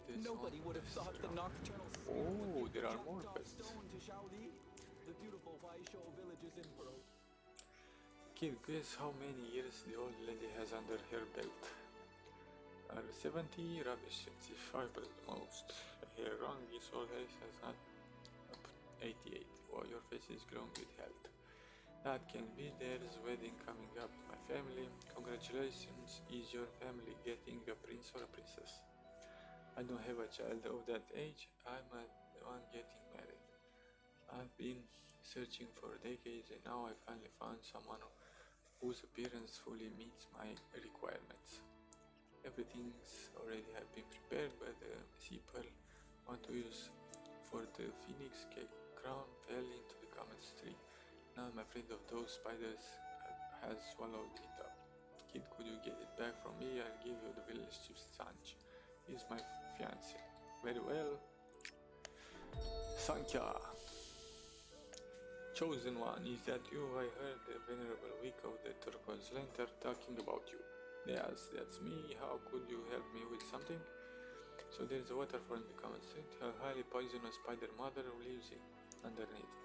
the Nobody Swan would have thought the Restaurant. nocturnal Oh, there are more quests. to Shaoli. The beautiful Waishou village is in Pearl. Kid, guess how many years the old lady has under her belt? 70, rubbish 65, but the most. Her wrong, this old face has not up 88. Wow, your face is glowing with health. That can be, there's a wedding coming up in my family. Congratulations, is your family getting a prince or a princess? I don't have a child of that age, I'm the one getting married. I've been searching for decades and now I finally found someone whose appearance fully meets my requirements. Everything's already have been prepared, but the people I want to use for the phoenix cake crown fell into the common tree. Now I'm afraid of those spiders has swallowed it up. Kid, could you get it back from me? I'll give you the village chief's Sanch. He's my fiance. Very well. Sankhya. Chosen one, is that you? I heard the venerable week of the turquoise lantern talking about you. Yes, that's me. How could you help me with something? So there's a waterfall in the common street. A highly poisonous spider mother lives underneath.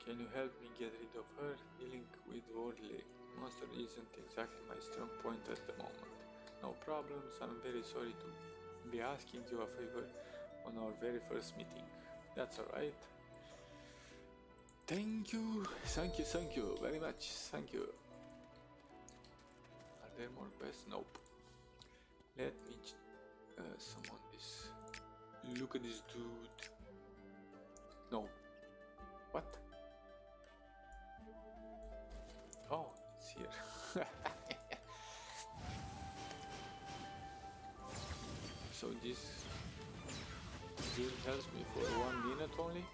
Can you help me get rid of her? Dealing with worldly monster isn't exactly my strong point at the moment. No problems. I'm very sorry to be asking you a favor on our very first meeting. That's alright. Thank you very much. Thank you. Are there more quests? Nope. Let me summon this. Look at this dude. No. What? Oh, it's here. So this dude helps me for 1 minute only?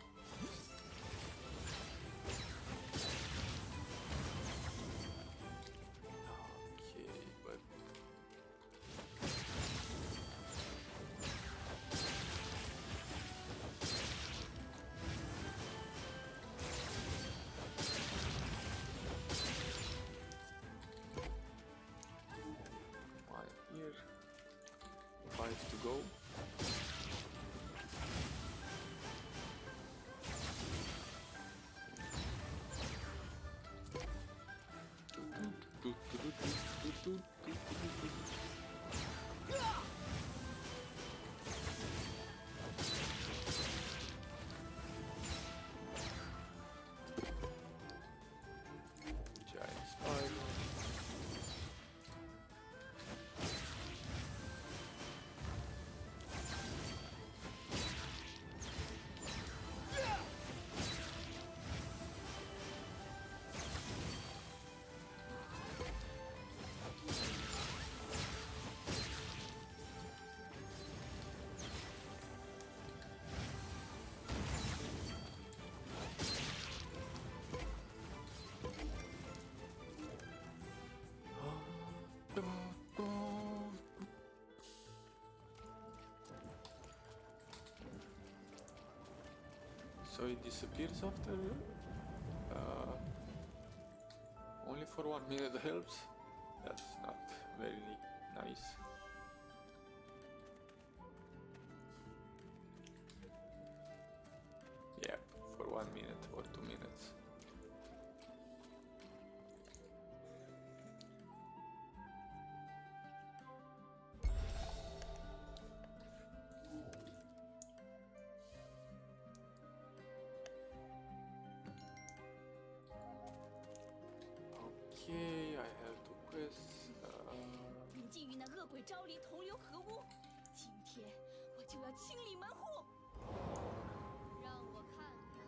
Okay, but one here, 5 to go. Giant spider. So it disappears after only for 1 minute helps? That's not very nice. Yep, for 1 minute or 2 minutes. Okay, I have 2 quests. 并禁与那恶鬼昭离同流合污。今天我就要清理门户。让我看看。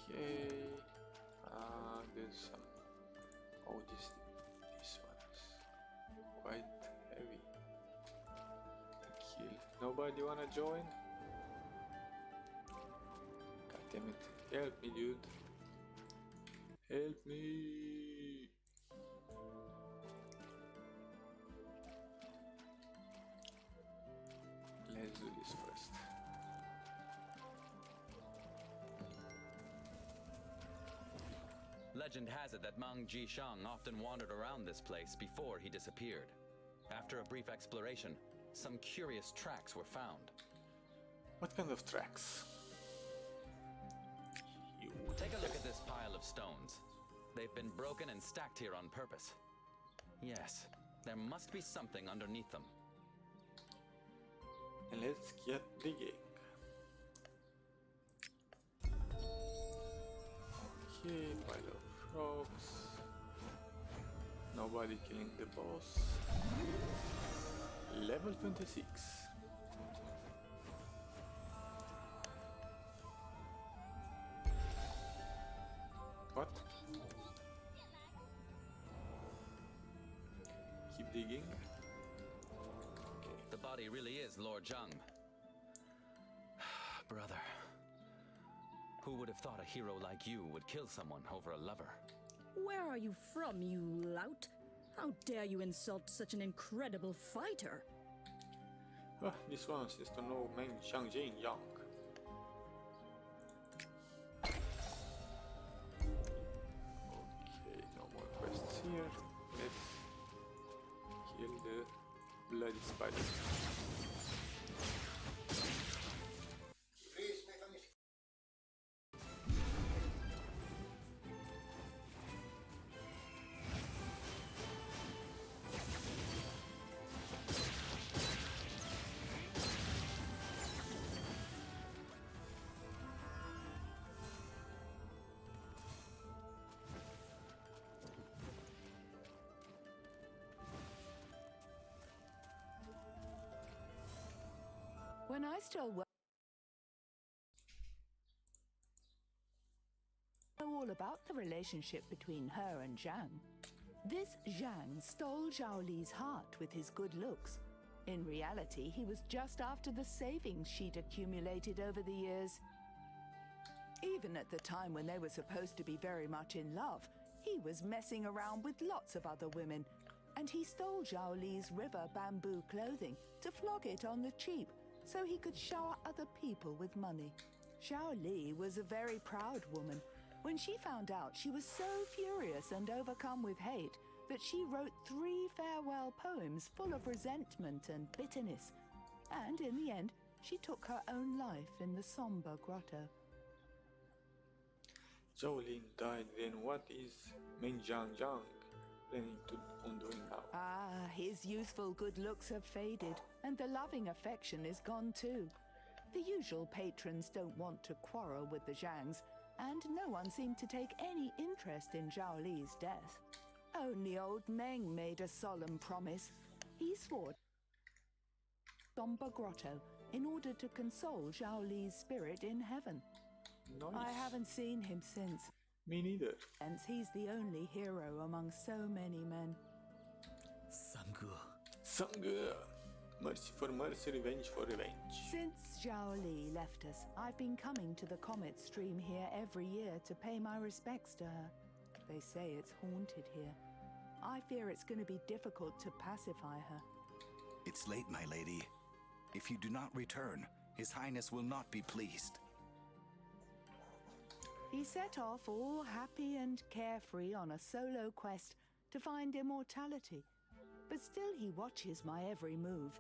Okay, there's some. Oh, this one is quite heavy to kill. Nobody wanna join? God damn it! Help me, dude! Help me! Let's do this first. Legend has it that Mang Jishang often wandered around this place before he disappeared. After a brief exploration, some curious tracks were found. What kind of tracks? You Take a look at this pile of stones. They've been broken and stacked here on purpose. Yes, there must be something underneath them. And let's get digging. Okay, pile of rocks. Nobody killing the boss. Level 26. What? Keep digging. The body really is Lord Zhang. Brother, who would have thought a hero like you would kill someone over a lover? Where are you from, you lout? How dare you insult such an incredible fighter? Ah, this one seems to know Meng Xiangjing Yang. Okay, no more quests here. Let's kill the bloody spider. When I still know all about the relationship between her and Zhang. This Zhang stole Zhao Li's heart with his good looks. In reality, he was just after the savings she'd accumulated over the years. Even at the time when they were supposed to be very much in love, he was messing around with lots of other women. And he stole Zhao Li's river bamboo clothing to flog it on the cheap, so he could shower other people with money. Zhao Li was a very proud woman. When she found out, she was so furious and overcome with hate that she wrote 3 farewell poems full of resentment and bitterness. And in the end, she took her own life in the somber grotto. Zhao Lin died, then what is Meng Xiangjang planning on doing now? Ah, his youthful good looks have faded, and the loving affection is gone too. The usual patrons don't want to quarrel with the Zhangs, and no one seemed to take any interest in Zhao Li's death. Only old Meng made a solemn promise. He swore Somber Grotto in order to console Zhao Li's spirit in heaven. Nice. I haven't seen him since. Me neither. Hence, he's the only hero among so many men. Sangre. Mercy for mercy, revenge for revenge. Since Zhao Li left us, I've been coming to the Comet Stream here every year to pay my respects to her. They say it's haunted here. I fear it's going to be difficult to pacify her. It's late, my lady. If you do not return, His Highness will not be pleased. He set off all happy and carefree on a solo quest to find immortality. But still he watches my every move.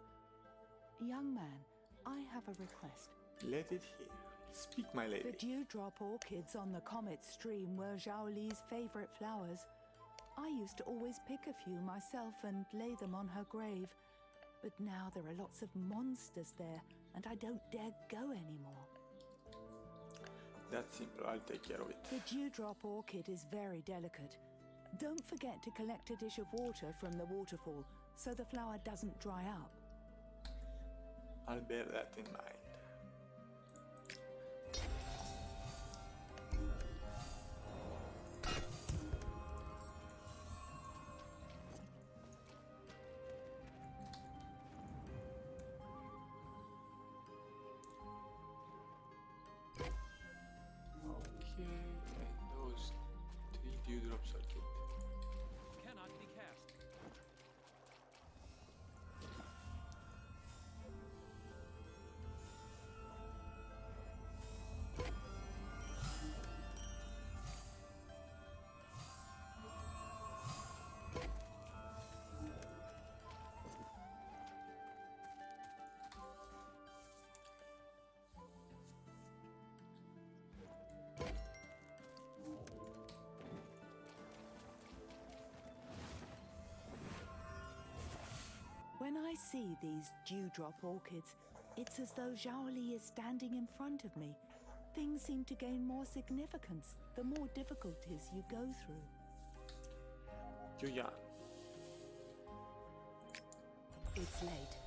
Young man, I have a request. Let it hear. Speak, my lady. The dewdrop orchids on the Comet Stream were Zhao Li's favorite flowers. I used to always pick a few myself and lay them on her grave. But now there are lots of monsters there, and I don't dare go anymore. That's simple, I'll take care of it. The dewdrop orchid is very delicate. Don't forget to collect a dish of water from the waterfall so the flower doesn't dry up. I'll bear that in mind. Okay, and those 3 dewdrops are killed. Cannot be cast. When I see these dewdrop orchids, it's as though Zhaoli is standing in front of me. Things seem to gain more significance the more difficulties you go through. Yuyan. It's late.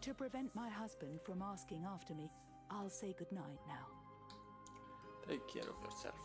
To prevent my husband from asking after me, I'll say goodnight now. Take care of yourself.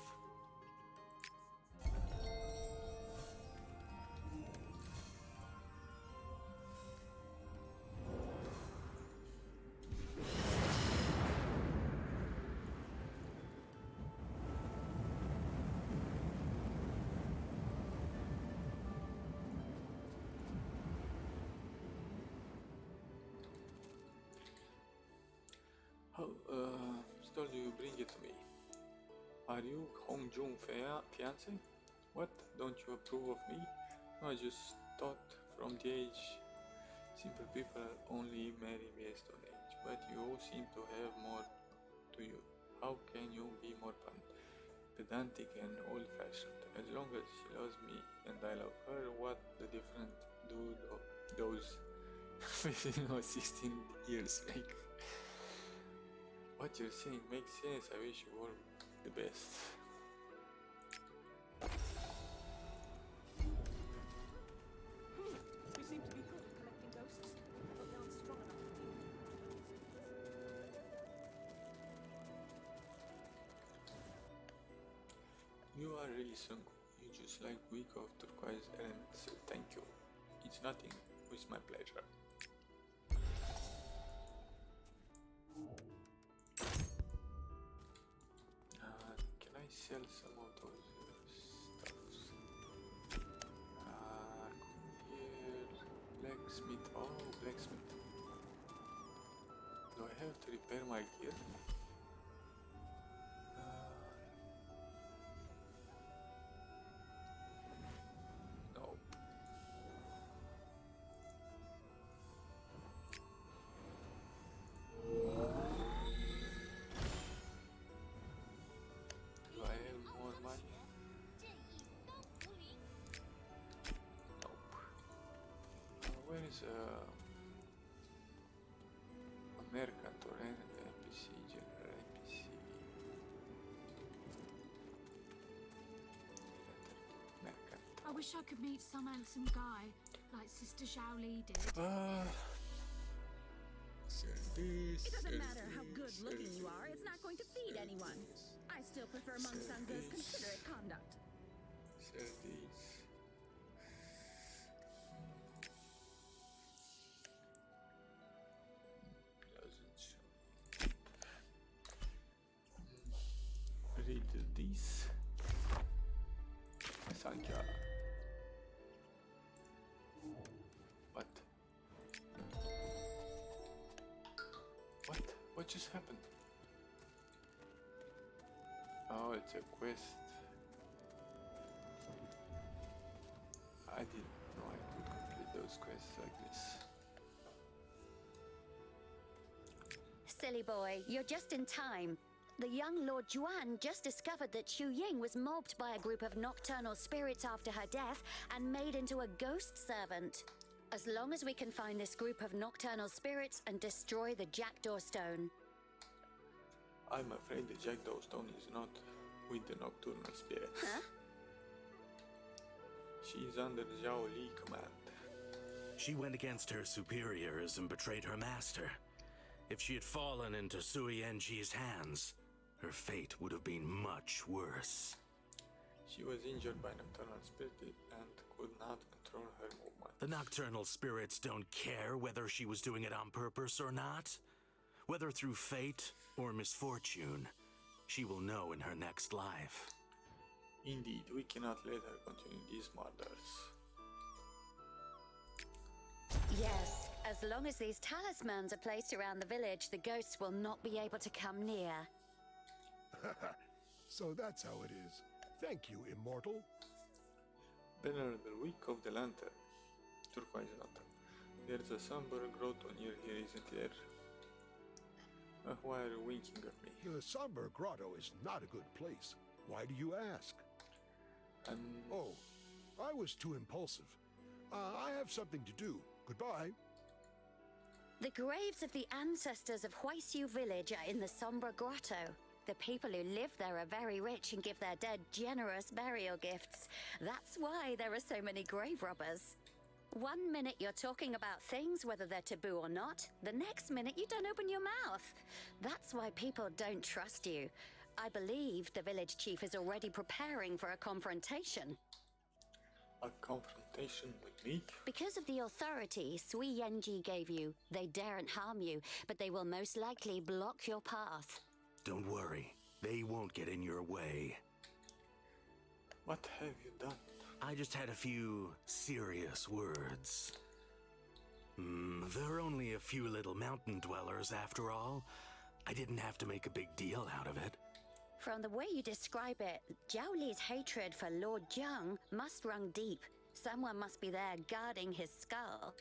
How stole you bring it to me? Are you Hong Jun fiance? What? Don't you approve of me? No, I just thought from the age simple people only marry based on age, but you seem to have more to you. How can you be more pedantic and old-fashioned? As long as she loves me and I love her, what the different do those 15 or 16 years make? What you're saying makes sense. I wish you were the best. We seem to be good at collecting ghosts, but they aren't strong enough to deal with them. You are really Sungu. You just like weak of turquoise elements. Thank you. It's nothing. It's my pleasure. Can I sell some of those stuffs? Here, blacksmith. Oh, blacksmith. Do I have to repair my gear? Nope. Do I have more money? 正义都无灵。 Nope. Where is merchant or NPC, general NPC? Merchant. I wish I could meet some handsome guy like Sister Zhaoli did. It doesn't matter how good looking you are, it's not going to feed anyone. I still prefer Meng Sange's considerate conduct. Sell these. Doesn't show. Read these. Sankhya. What? What? What just happened? Oh, it's a quest. I didn't know I could complete those quests like this. Silly boy, you're just in time. The young Lord Juan just discovered that Xu Ying was mobbed by a group of nocturnal spirits after her death and made into a ghost servant. As long as we can find this group of nocturnal spirits and destroy the Jackdaw Stone. I'm afraid the Jackdaw Stone is not with the nocturnal spirits. Huh? She is under Zhao Li command. She went against her superiors and betrayed her master. If she had fallen into Sui Enji's hands, her fate would have been much worse. She was injured by nocturnal spirit and could not control her movements. The nocturnal spirits don't care whether she was doing it on purpose or not. Whether through fate or misfortune, she will know in her next life. Indeed, we cannot let her continue these murders. Yes, as long as these talismans are placed around the village, the ghosts will not be able to come near. So that's how it is. Thank you, Immortal. Venerable Week of the Lantern. Turquoise Lantern. There's a somber grotto near here, isn't there? Why are you winking at me? The Somber Grotto is not a good place. Why do you ask? Oh, I was too impulsive. I have something to do. Goodbye. The graves of the ancestors of Huaixiu village are in the Sombra Grotto. The people who live there are very rich and give their dead generous burial gifts. That's why there are so many grave robbers. 1 minute you're talking about things, whether they're taboo or not. The next minute you don't open your mouth. That's why people don't trust you. I believe the village chief is already preparing for a confrontation. A confrontation with me? Because of the authority Sui Yenji gave you, they daren't harm you, but they will most likely block your path. Don't worry, they won't get in your way. What have you done? I just had a few serious words. They're only a few little mountain dwellers after all. I didn't have to make a big deal out of it. From the way you describe it, Zhao Li's hatred for Lord Jiang must run deep. Someone must be there guarding his skull.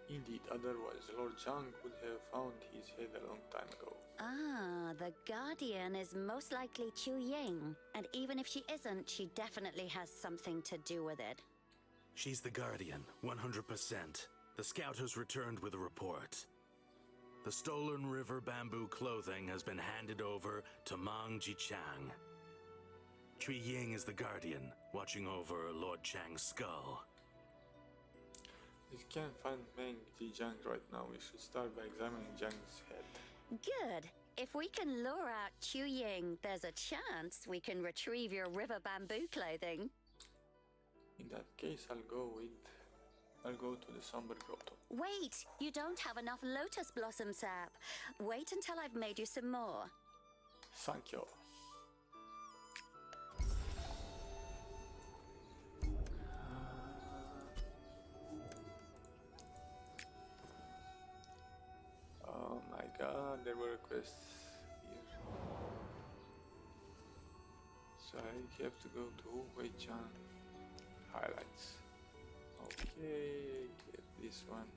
Indeed, otherwise Lord Zhang would have found his head a long time ago. Ah, the Guardian is most likely Chu Ying. And even if she isn't, she definitely has something to do with it. She's the Guardian, 100%. The scout has returned with a report. The stolen river bamboo clothing has been handed over to Mang Jichang. Cui Ying is the Guardian, watching over Lord Chang's skull. We can't find Meng Jijiang right now. We should start by examining Jiang's head. Good. If we can lure out Chu Ying, there's a chance we can retrieve your river bamboo clothing. In that case, I'll go to the Somber Grotto. Wait! You don't have enough lotus blossom sap. Wait until I've made you some more. Thank you. Oh my god, there were quests here. So I have to go to Weichan. Highlights. Okay, get this one.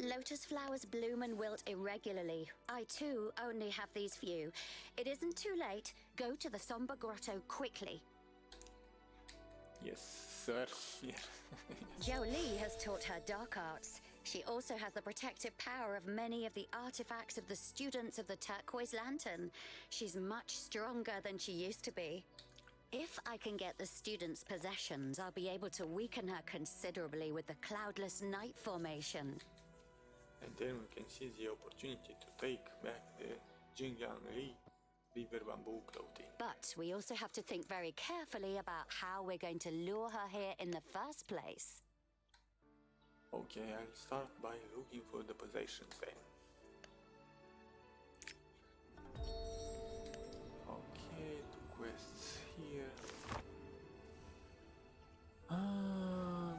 Lotus flowers bloom and wilt irregularly. I too only have these few. It isn't too late. Go to the Somber Grotto quickly. Yes, sir. Yeah. Zhao Li has taught her dark arts. She also has the protective power of many of the artifacts of the students of the Turquoise Lantern. She's much stronger than she used to be. If I can get the students' possessions, I'll be able to weaken her considerably with the Cloudless Night formation. And then we can seize the opportunity to take back the Jingyang Li river bamboo clothing. But we also have to think very carefully about how we're going to lure her here in the first place. Okay, I'll start by looking for the possessions then. Okay, 2 quests here.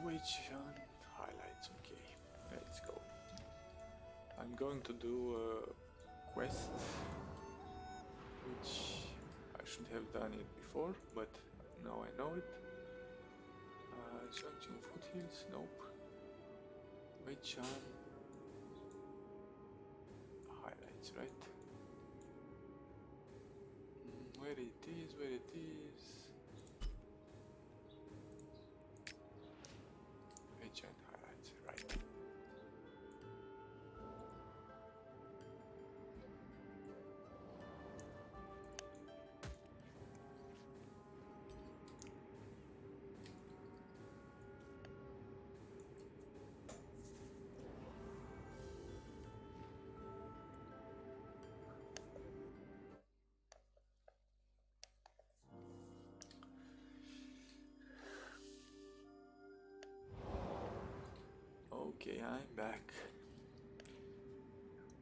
Which one? Highlights, okay. Let's go. I'm going to do a quest, which I should have done it before, but now I know it. Junction Foothills, nope. Weichan. Highlights, right? Where it is, where it is. Weichan highlights, right. Okay, I'm back.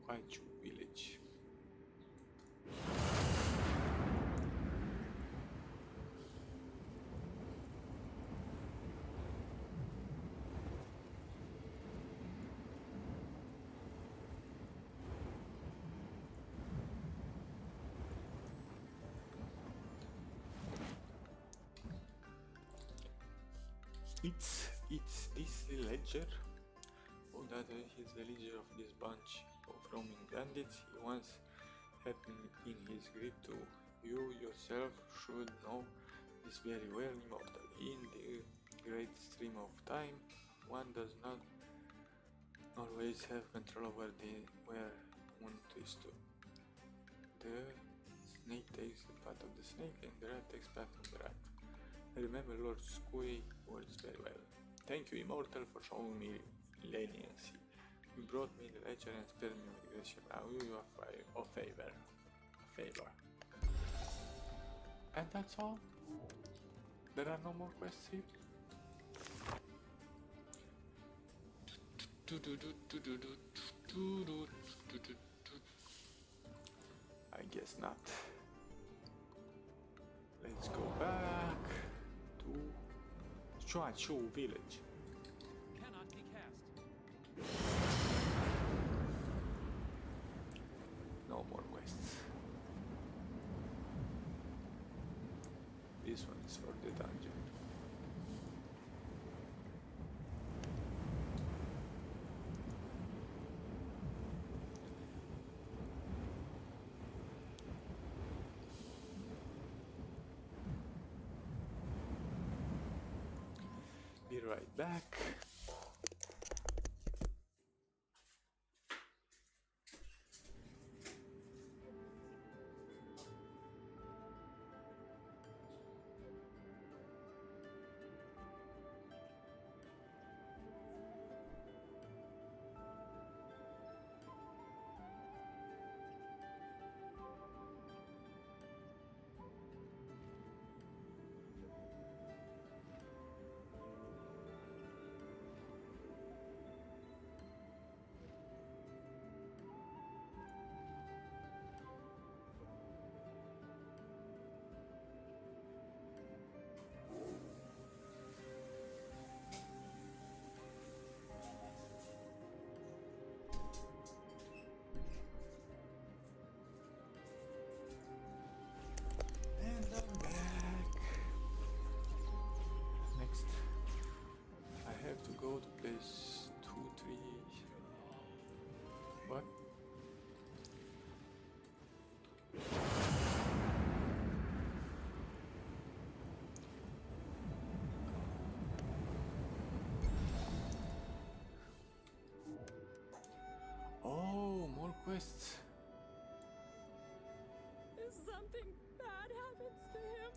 Huaichu village. It's this ledger. Oh, that he's the leader of this bunch of roaming bandits. He once had me in his grip too. You yourself should know this very well, immortal. In the great stream of time, one does not Always have control over where one is to. The snake takes the path of the snake and the rat takes path of the rat. I remember Lord Squee words very well. Thank you, Immortal, for showing me leniency. You brought me the ledger and spared me migration. I owe you a favor. And that's all? There are no more quests here? I guess not. Let's go back to Chuanshu village. Cannot be cast. No more quests. This one is for the dungeon. Be right back. And I'm back. Next, I have to go to place 2, 3. What? Oh, more quests. If something bad happens to him,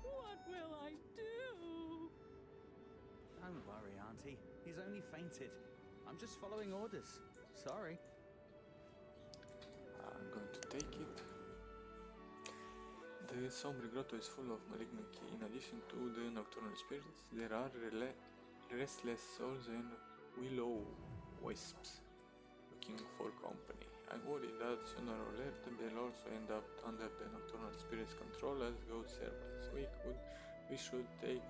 what will I do? Don't worry, Auntie. He's only fainted. I'm just following orders. Sorry. I'm going to take it. The Sombre Grotto is full of malignant key. In addition to the nocturnal spirits, there are restless souls and will-o-wisps looking for company. I worry that sooner or later they'll also end up under the nocturnal spirits' control as ghost servants. We should take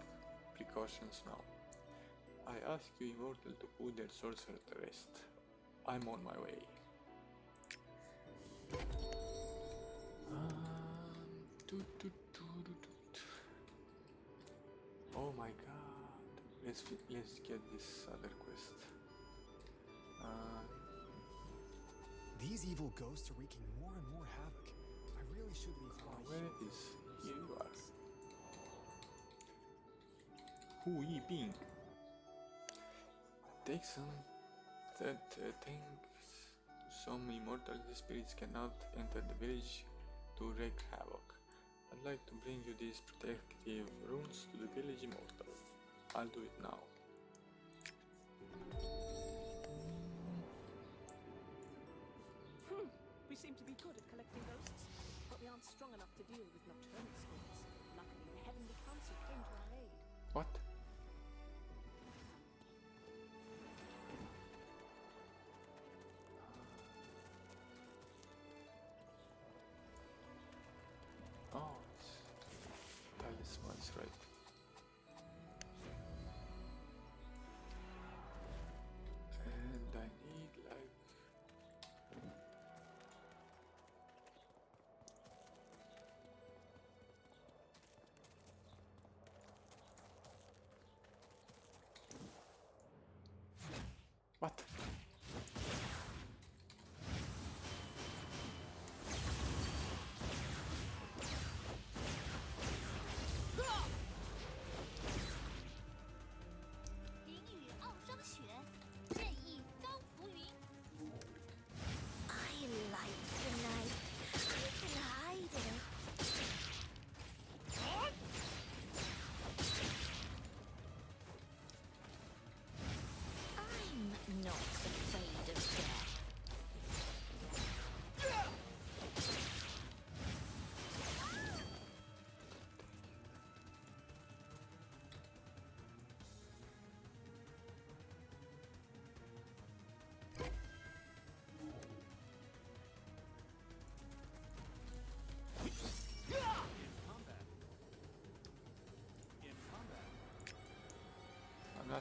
precautions now. I ask you, Immortal, to put their sorcerer to rest. I'm on my way. Oh my god. Let's get this other quest. These evil ghosts are wreaking more and more havoc. I really should leave my where is here you are? Hu Yi Bing. Take some things. Some immortal spirits cannot enter the village to wreak havoc. I'd like to bring you these protective runes to the village, Immortal. I'll do it now. We seem to be good at collecting ghosts, but we aren't strong enough to deal with nocturnal spirits. Luckily, the Heavenly Council came to our aid. What? Oh, it's talismans, right? And I need like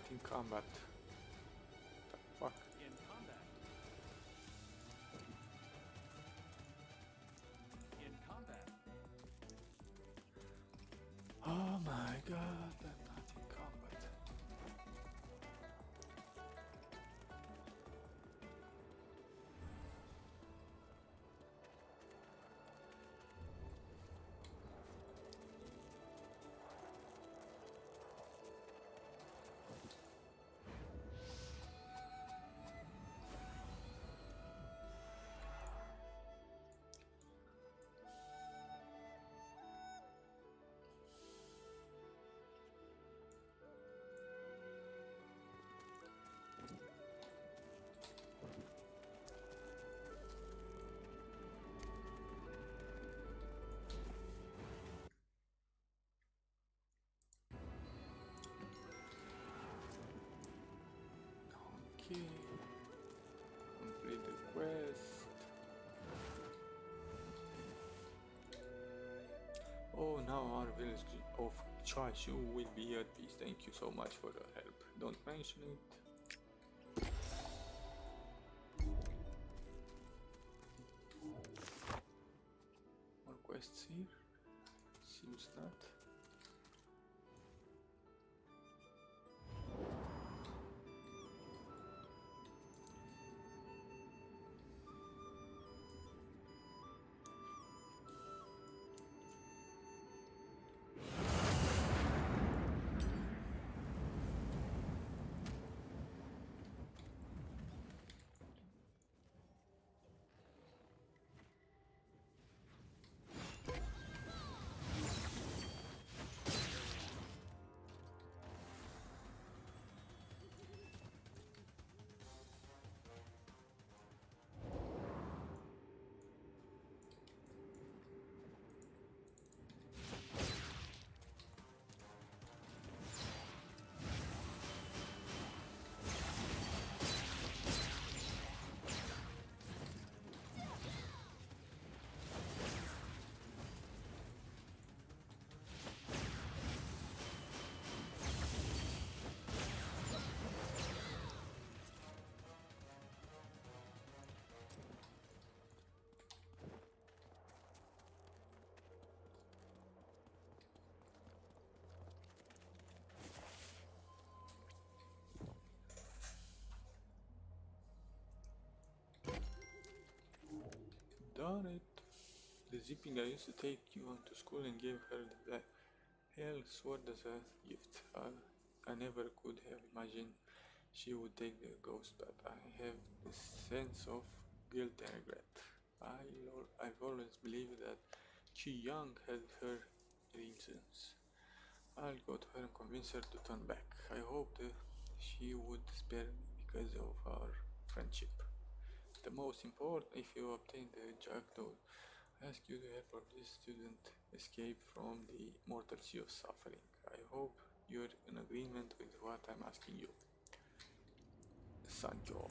in combat. The fuck? In combat. In combat. Oh my god, I'm not in combat. Okay, complete the quest. Oh, now our village of Chashu will be at peace. Thank you so much for your help. Don't mention it. More quests here? Seems not. Darn it. The zipping I used to take you on to school and gave her the hell sword as a gift. I never could have imagined she would take the ghost, but I have this sense of guilt and regret. I've always believed that Qi Yang had her reasons. I'll go to her and convince her to turn back. I hoped she would spare me because of our friendship. The most important, if you obtain the Jackdaw, I ask you to help this student escape from the mortal sea of suffering. I hope you're in agreement with what I'm asking you. Sancho.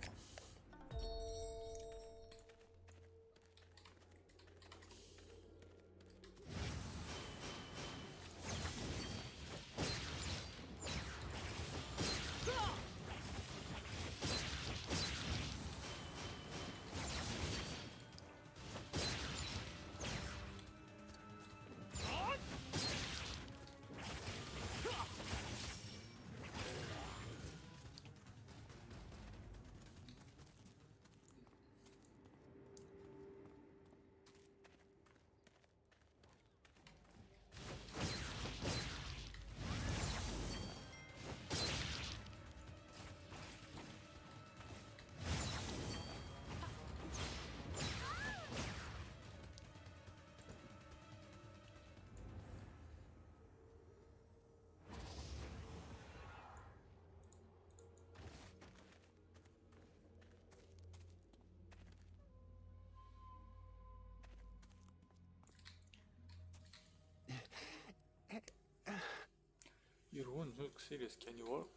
Your wound looks serious. Can you walk?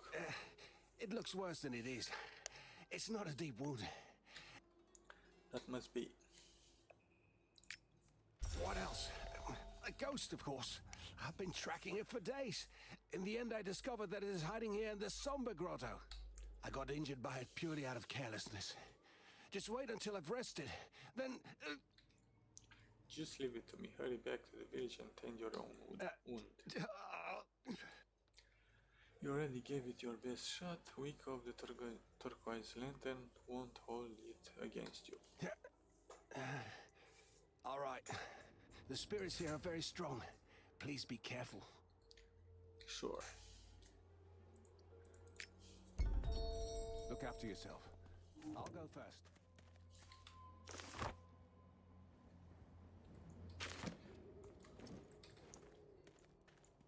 It looks worse than it is. It's not a deep wound. That must be. What else? a ghost, of course. I've been tracking it for days. In the end, I discovered that it is hiding here in the Somber Grotto. I got injured by it purely out of carelessness. Just wait until I've rested. Then... Just leave it to me. Hurry back to the village and tend your own wound. You already gave it your best shot. Wick of the turquoise lantern won't hold it against you. All right. The spirits here are very strong. Please be careful. Sure. Look after yourself. I'll go first.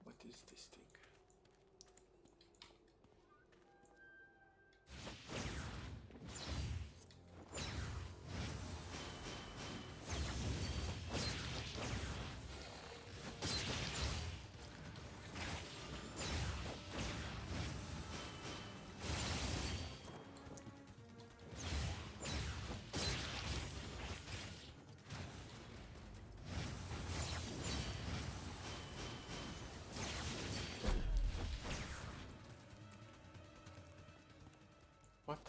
What is this thing? What?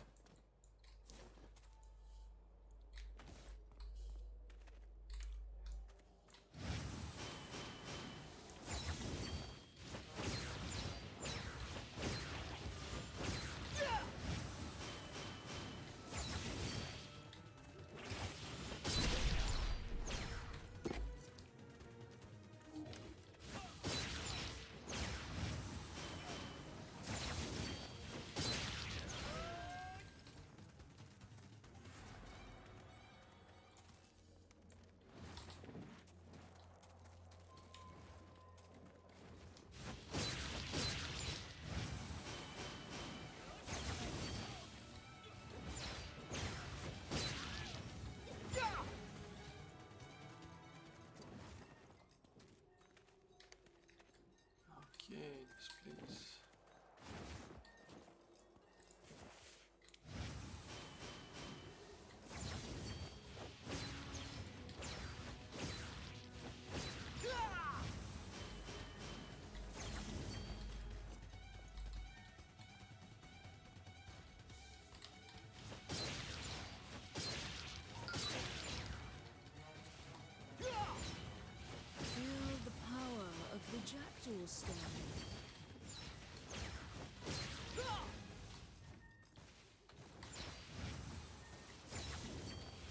Okay, this place. Feel the power of the Jackdaw Stone.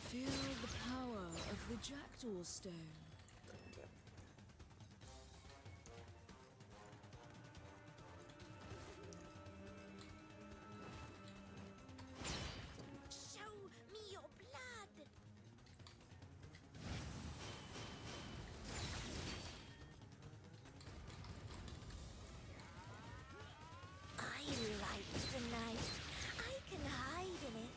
Feel the power of the Jackdaw Stone. Show me your blood! I like the night. I can hide in it.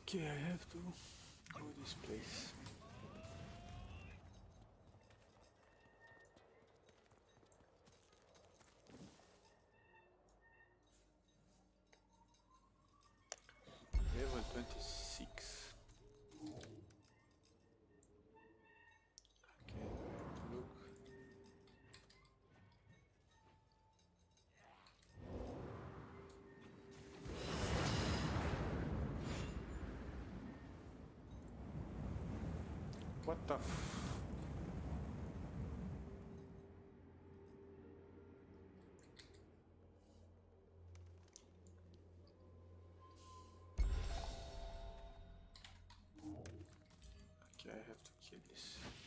Okay, I have to go this place. Level 26. Okay, look. What the Okay, I have to kill this.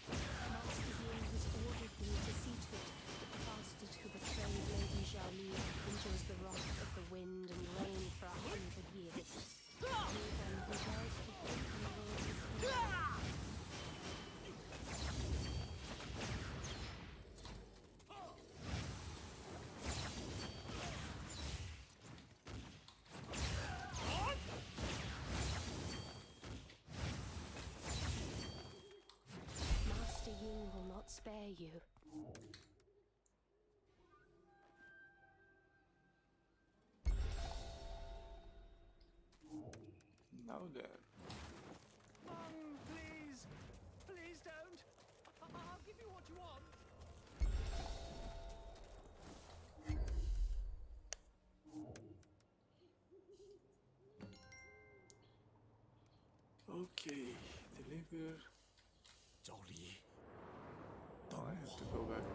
Master Yin has ordered me to see to it that the bastard who betrayed Lady Zhaoli enjoys the wrath of the wind and rain for 100 years. Anyone who dares to think in the world is evil. Master Yin will not spare you. Now then. Please! Please don't! I'll give you what you want! Okay, deliver. Zhaoli. Oh, I have to go back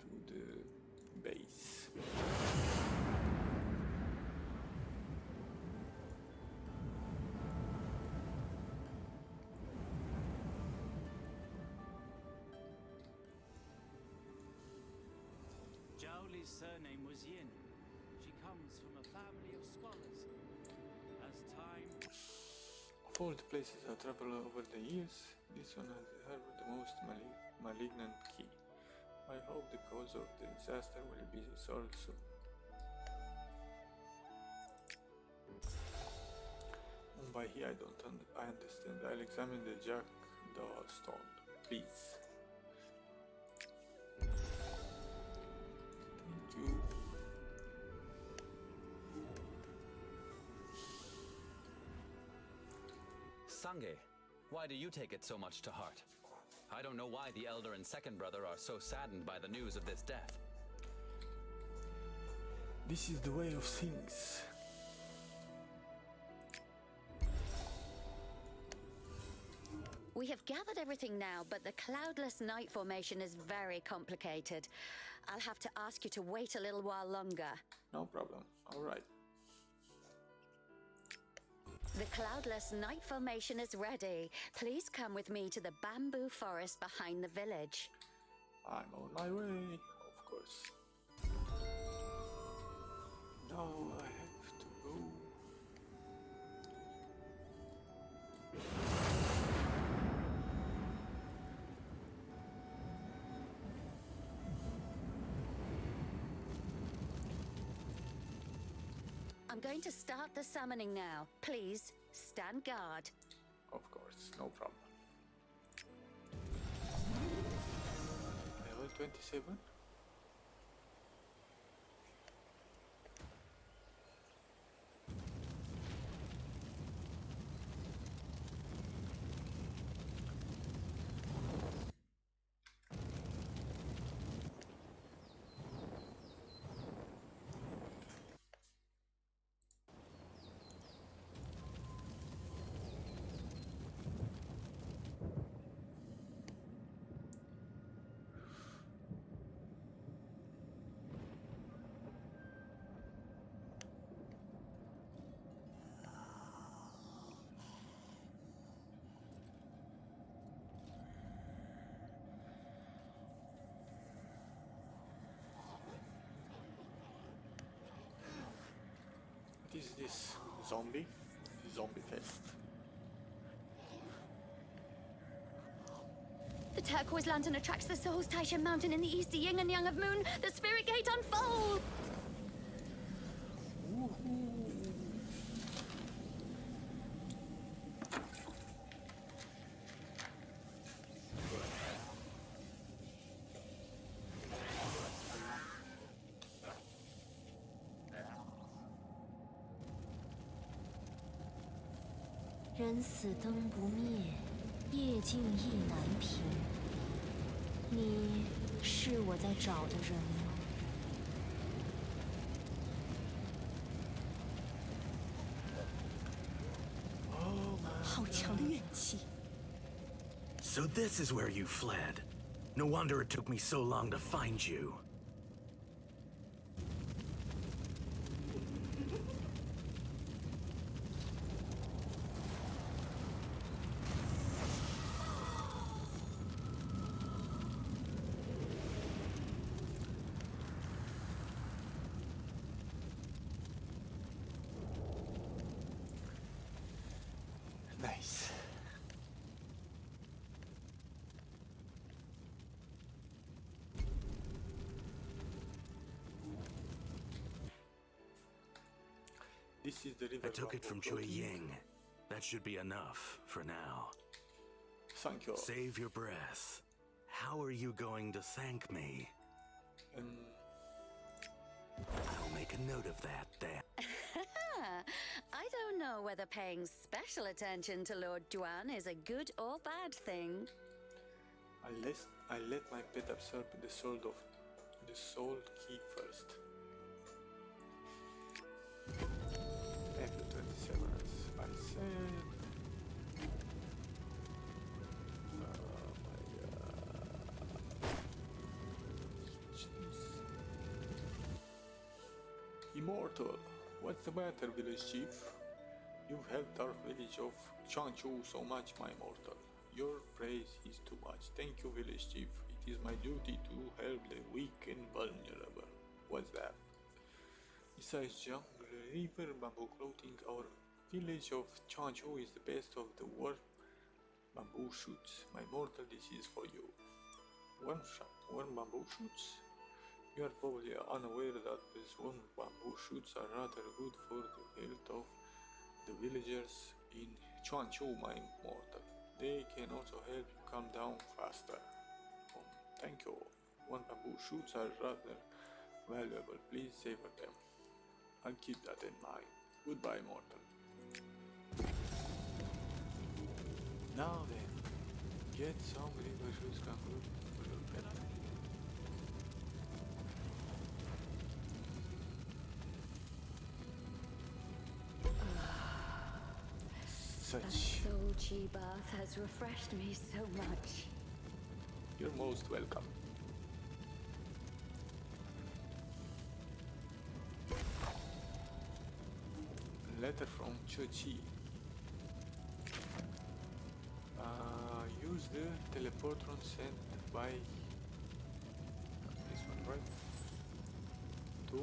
to the base. Zhaoli's surname was Yin. She comes from a family of scholars. As time... Of all the places I've traveled over the years, this one has harbored the most malignant key. I hope the cause of the disaster will be solved soon. And by here I understand. I'll examine the Jackdaw stone, please. Thank you. Sange, why do you take it so much to heart? I don't know why the elder and second brother are so saddened by the news of this death. This is the way of things. We have gathered everything now, but the cloudless night formation is very complicated. I'll have to ask you to wait a little while longer. No problem. All right. The cloudless night formation is ready. Please come with me to the bamboo forest behind the village. I'm on my way, of course. Now I have to go. I'm going to start the summoning now. Please, stand guard. Of course, no problem. Level 27. What is this? Zombie fest. The turquoise lantern attracts the souls. Taishan Mountain in the east, the yin and yang of moon. The spirit gate unfold! 人死灯不灭，夜静意难平。你是我在找的人吗？好强的怨气！ So this is where you fled. No wonder it took me so long to find you. Nice. This is the river. I took it from Chui Ying. That should be enough for now. Thank you. Save your breath. How are you going to thank me? I'll make a note of that then. I don't know whether paying special attention to Lord Juan is a good or bad thing. I let my pet absorb the soul key first. April 27th, I said. Oh my god. Jeez. Immortal. What's the matter, village chief? You've helped our village of Changchu so much, my mortal. Your praise is too much. Thank you, village chief. It is my duty to help the weak and vulnerable. What's that? Besides jungle, river, bamboo clothing, our village of Changchu is the best of the world. Bamboo shoots. My mortal, this is for you. One bamboo shoots? You are probably unaware that these one bamboo shoots are rather good for the health of the villagers in Changchu, my mortal. They can also help you calm down faster. Thank you. One bamboo shoots are rather valuable. Please savor them. I'll keep that in mind. Goodbye, mortal. Now then, get some river shoots concluded for your pet. That soul chi bath has refreshed me so much. You're most welcome. Letter from Chochi. Use the teleportron sent by this one, right? To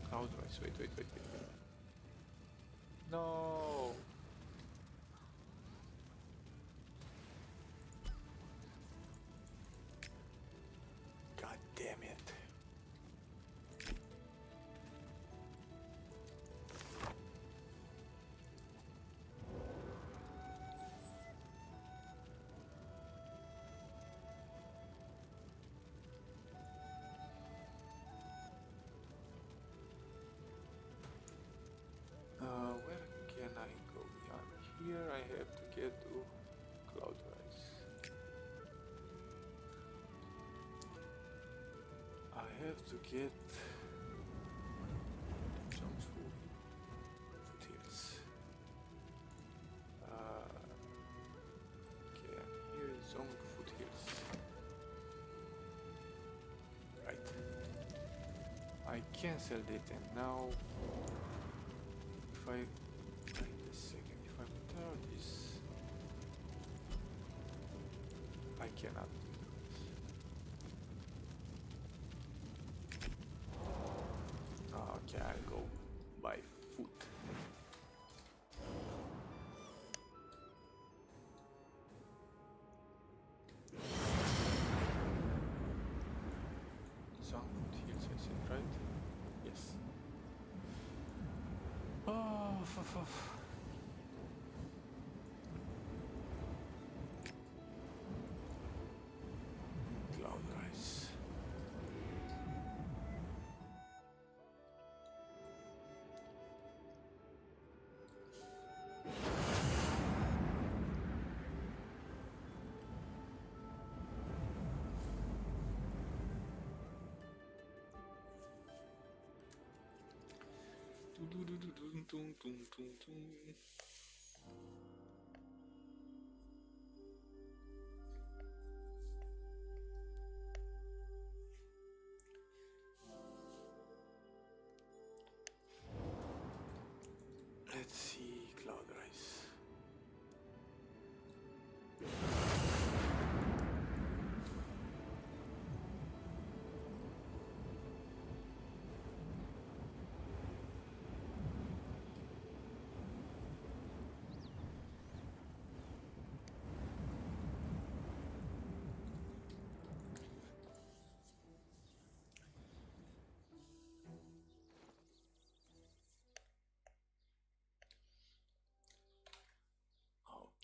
Cloud Rise. Wait. No. God damn it. Where can I go? Here I have to get to Cloud Rise. I have to get Zhongfu Foothills. Okay, here is Zhong Foothills. Right. I cancelled it and now if I wait a second, if I turn this, I cannot do this. Okay, I'll go by foot. Some Foothills, I said, right? Yes. Oh, Cloud Rise. Let's see, Cloud Rise.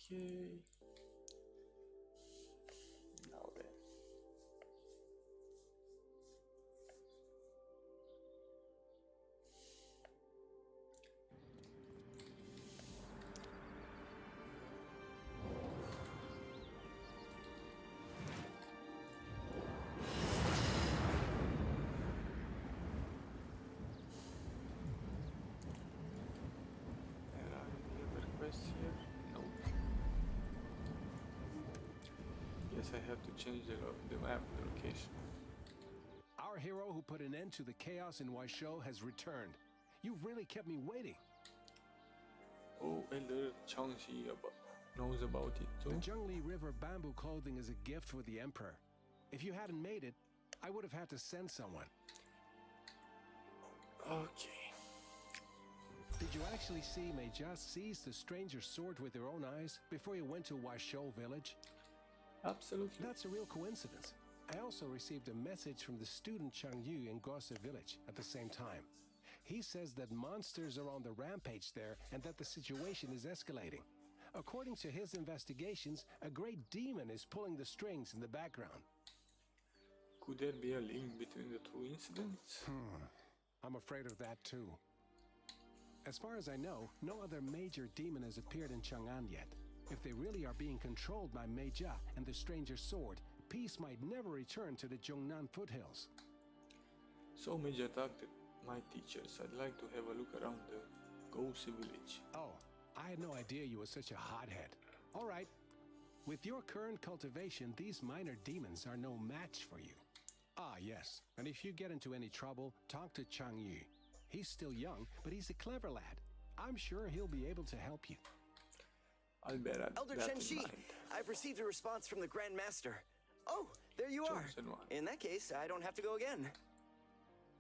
Okay. Now then. There are any other quests here? No. Guess I have to change the map location. Our hero who put an end to the chaos in Waisho has returned. You've really kept me waiting. Oh, Elder Changxi knows about it too. The Zhengli River bamboo clothing is a gift for the Emperor. If you hadn't made it, I would have had to send someone. Okay. Did you actually see Meija seize the stranger's sword with your own eyes before you went to Waisho village? Absolutely. That's a real coincidence. I also received a message from the student Chang Yu in Gose village at the same time. He says that monsters are on the rampage there and that the situation is escalating. According to his investigations, a great demon is pulling the strings in the background. Could there be a link between the two incidents? I'm afraid of that too. As far as I know, no other major demon has appeared in Chang'an yet. If they really are being controlled by Meija and the stranger's sword, peace might never return to the Zhongnan foothills. So Meija attacked my teachers. I'd like to have a look around the Gose village. Oh, I had no idea you were such a hothead. All right. With your current cultivation, these minor demons are no match for you. Ah, yes. And if you get into any trouble, talk to Chang Yu. He's still young, but he's a clever lad. I'm sure he'll be able to help you. I'll bear Elder that Chen in Shi, mind. I've received a response from the Grand Master. Oh, there you are. Chosen one. In that case, I don't have to go again.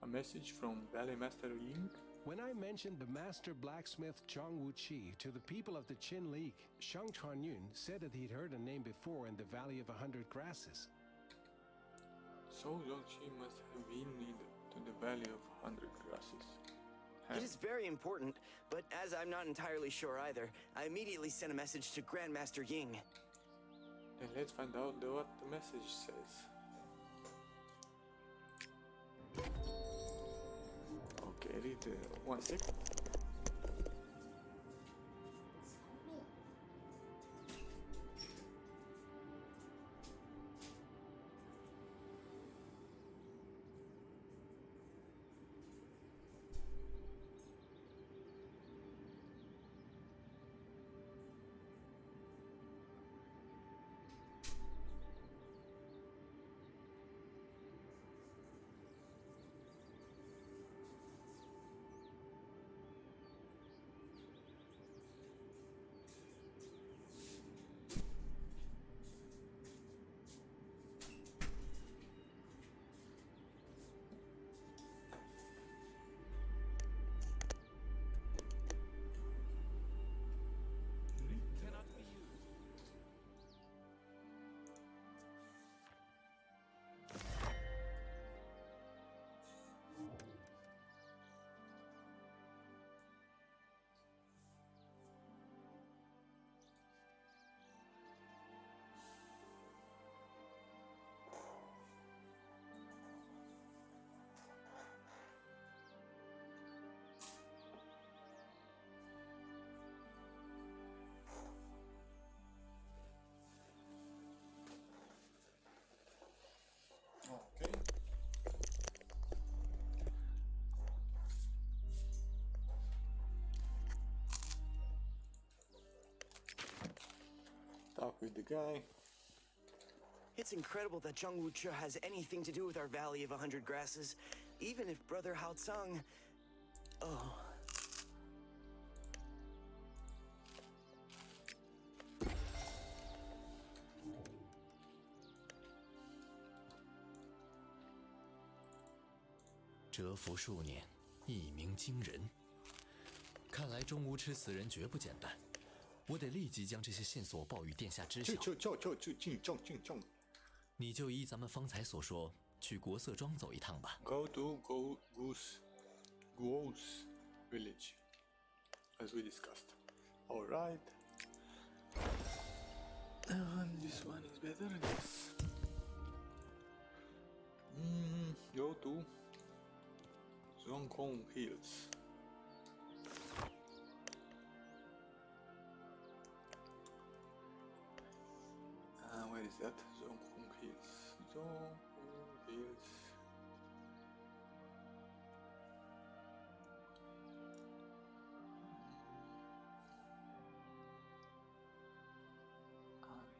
A message from Ballet Master Ying? When I mentioned the master blacksmith Zhang Wuqi to the people of the Qin League, Shang Chuanyun said that he'd heard a name before in the Valley of 100 Grasses. So Zhongxi must have been to the Valley of 100 Grasses. It is very important, but as I'm not entirely sure either, I immediately sent a message to Grandmaster Ying. Then let's find out what the message says. Okay, read 1 second. guy. It's incredible that Zhang Wuche has anything to do with our Valley of 100 Grasses, even if Brother Hao Tsang... Oh. 蛰伏数年，一鸣惊人。看来钟无痴此人绝不简单，我得立即将这些线索报与殿下知晓。你就依咱们方才所说，去国色庄走一趟吧。Go to Goose Village, as we discussed. All right. And this one is better, yes. Go to Zhongkong Hills. Where is that? Zhongkong Hills. Zhongkong Hills.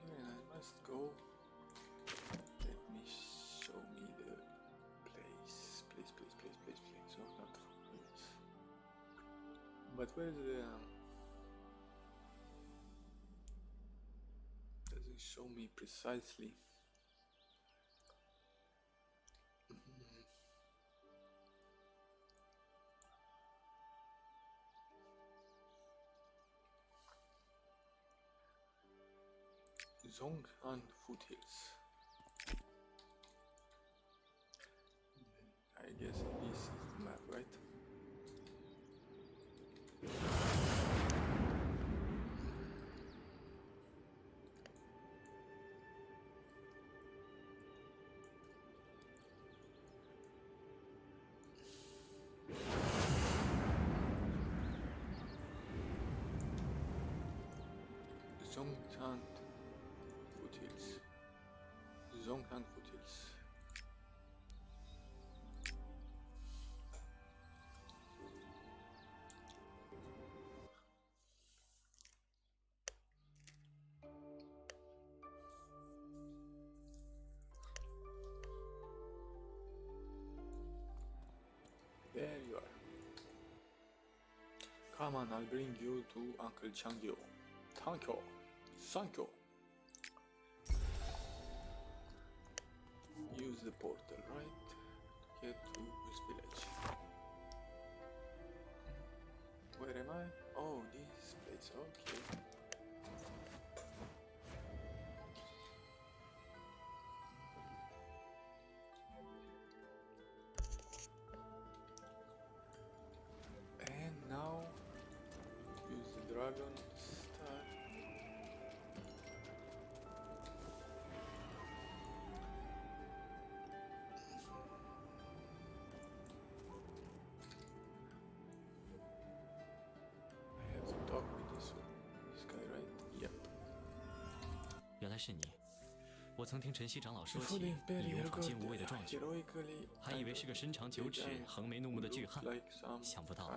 Here I must go. Let me show me the place. Please. Oh, not hills. But where is the doesn't show me precisely. Zhonghan Foothills. I guess this is the map, right? Zhonghan Foothills. Zhonghan Foothills. There you are. Come on, I'll bring you to Uncle Changyo. Thank you. Use the portal, right? Get to this village. Where am I? Oh, this place, okay. And now, use the dragon star. Talk with this guy, right? Yep. 原来是你，我曾听陈曦长老说起你勇闯进无畏的壮举，还以为是个身长9尺、横眉怒目的巨汉，想不到。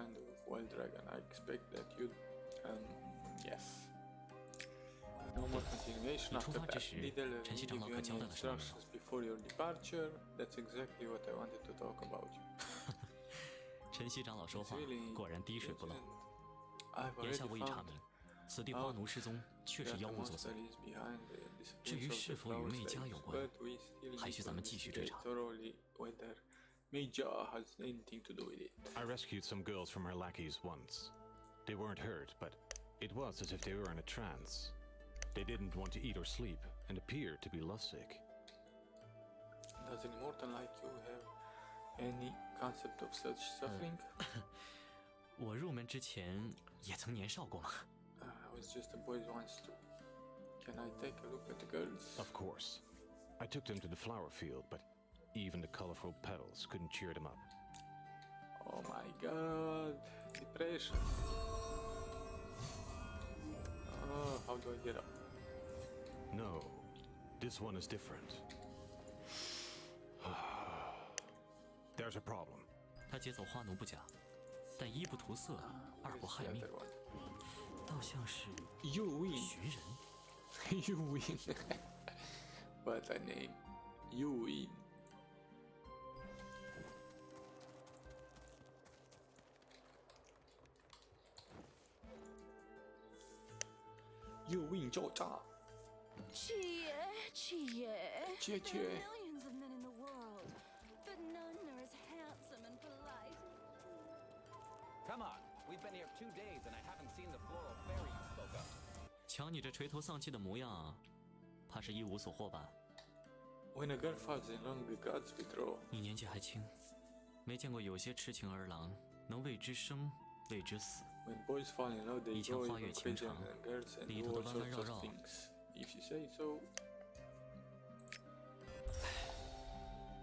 Wild dragon. I expect that you, yes. No more continuation after that. Didn't give you any instructions before your departure. That's exactly what I wanted to talk about you. 陈曦长老说话果然滴水不漏。眼下我已查明，此地花奴失踪确是妖物作祟。至于是否与媚家有关，还需咱们继续追查。I rescued some girls from her lackeys once. They weren't hurt, but it was as if they were in a trance. They didn't want to eat or sleep and appeared to be lovesick. Does an immortal like you have any concept of such suffering? 我入门之前也曾年少过嘛。I was just a boy once too. Can I take a look at the girls? Of course. I took them to the flower field, but even the colorful petals couldn't cheer them up. Oh my god, depression. Oh, how do I get up? No, this one is different. There's a problem. 他劫走花奴不假，但一不图色，二不害命，倒像是徐人。You win. What a name. You win. You win 就炸。Cheer. Cheer. There are millions of men in the world, but none are as handsome and polite. Come on, we've been here 2 days and I haven't seen the floral fairy you spoke of. 瞧你这垂头丧气的模样，怕是一无所获吧？ When a girl falls in love, the gods withdraw. 你年纪还轻，没见过有些痴情儿郎能为之生，为之死。 When boys fall in love, they 以前 go 花 even 月情 crazier 长， than girls and 里 do 头 all 的弯弯 sorts 绕 of 绕。 things. If you say so.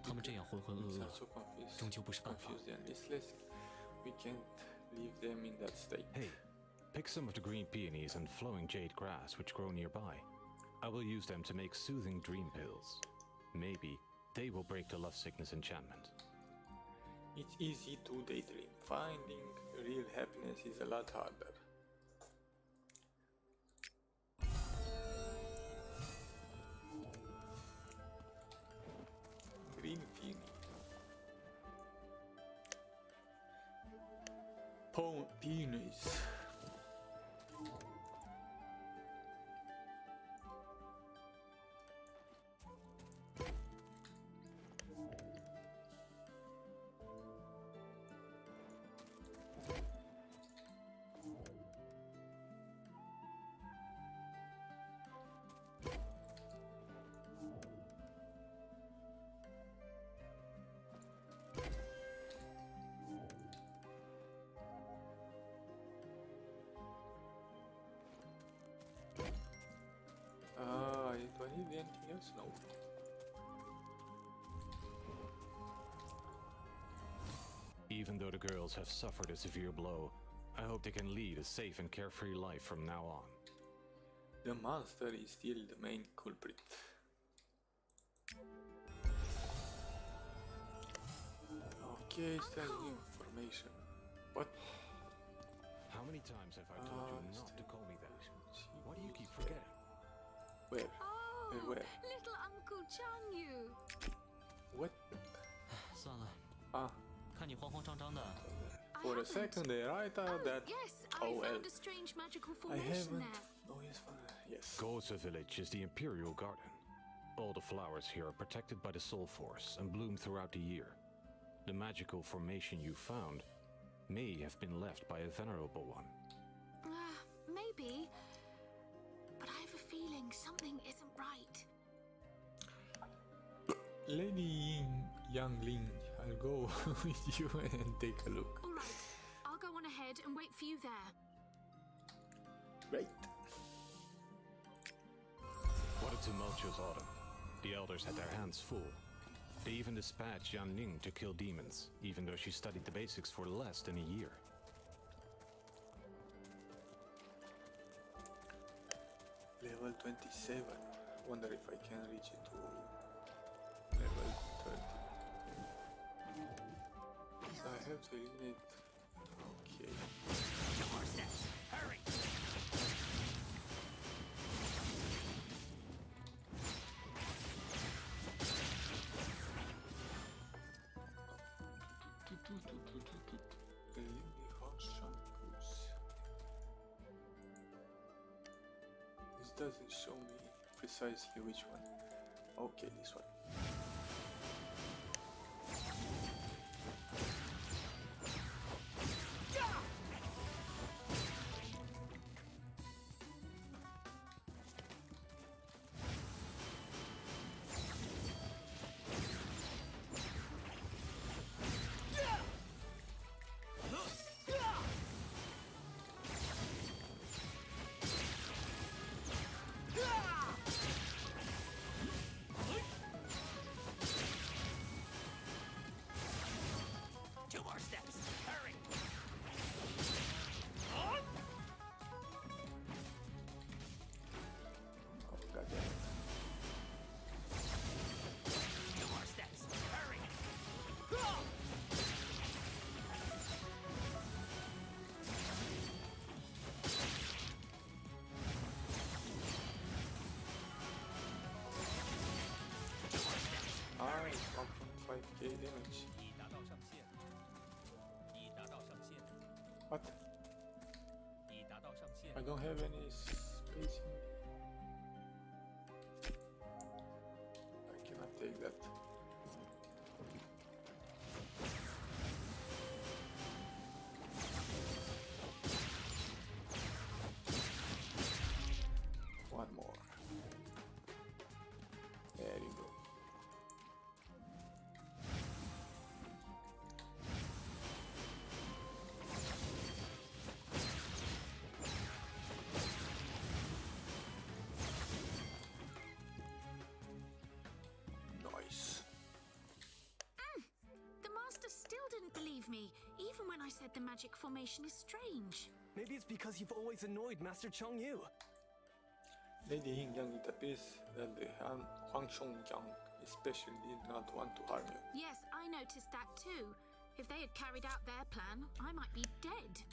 他们这样浑浑噩 It's 噩 also confused, 终究不是办法。 confused and listless. We can't leave them in that state. Hey, pick some of the green peonies and flowing jade grass which grow nearby. I will use them to make soothing dream pills. Maybe they will break the love sickness enchantment. It's easy to daydream. Finding real happiness is a lot harder. Green peony. Peonies. Do I need anything else? No. Even though the girls have suffered a severe blow, I hope they can lead a safe and carefree life from now on. The monster is still the main culprit. Okay, standing information. What? How many times have I told you not to call me that? Why do you keep forgetting? Where? Oh, Where? little Uncle Changyu. What? 算了。啊。看你慌慌张张的。 For a second there, I thought that. Yes, oh I well. found a strange magical I formation haven't. there. Oh yes, yes. Goza village is the imperial garden. All the flowers here are protected by the soul force and bloom throughout the year. The magical formation you found may have been left by a venerable one. Maybe. But I have a feeling something isn't right. Lady Yang Ling, I'll go with you and take a look. All right, I'll go on ahead and wait for you there. Right. What a tumultuous autumn. The elders had their hands full. They even dispatched Yan Ning to kill demons, even though she studied the basics for less than a year. Level 27. Wonder if I can reach it to level 30. So I have to eliminate. Okay. Hurry! This doesn't show me precisely which one. Okay, this one. What? I don't have any spacing. I cannot take that. One more. There you go. Nice. The master still didn't believe me, even when I said the magic formation is strange. Maybe it's because you've always annoyed Master Chengyu. Lady Yingyang, it appears that the Huang Chongjiang especially did not want to harm you. Yes, I noticed that too. If they had carried out their plan, I might be dead.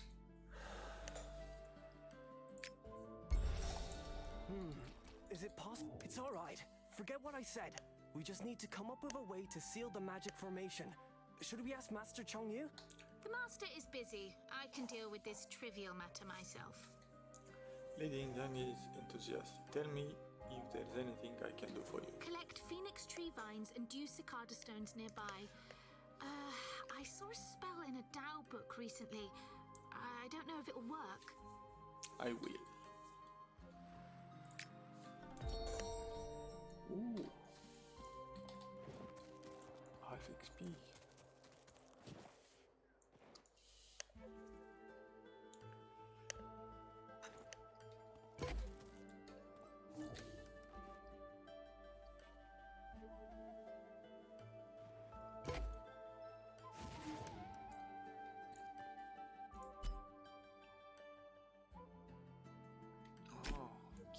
Is it possible? It's all right. Forget what I said. We just need to come up with a way to seal the magic formation. Should we ask Master Chengyu? The master is busy. I can deal with this trivial matter myself. Lady Yingyang is enthusiastic. Tell me if there's anything I can do for you. Collect phoenix tree vines and dew cicada stones nearby. I saw a spell in a Tao book recently. I don't know if it'll work. I will. Ooh. Half XP.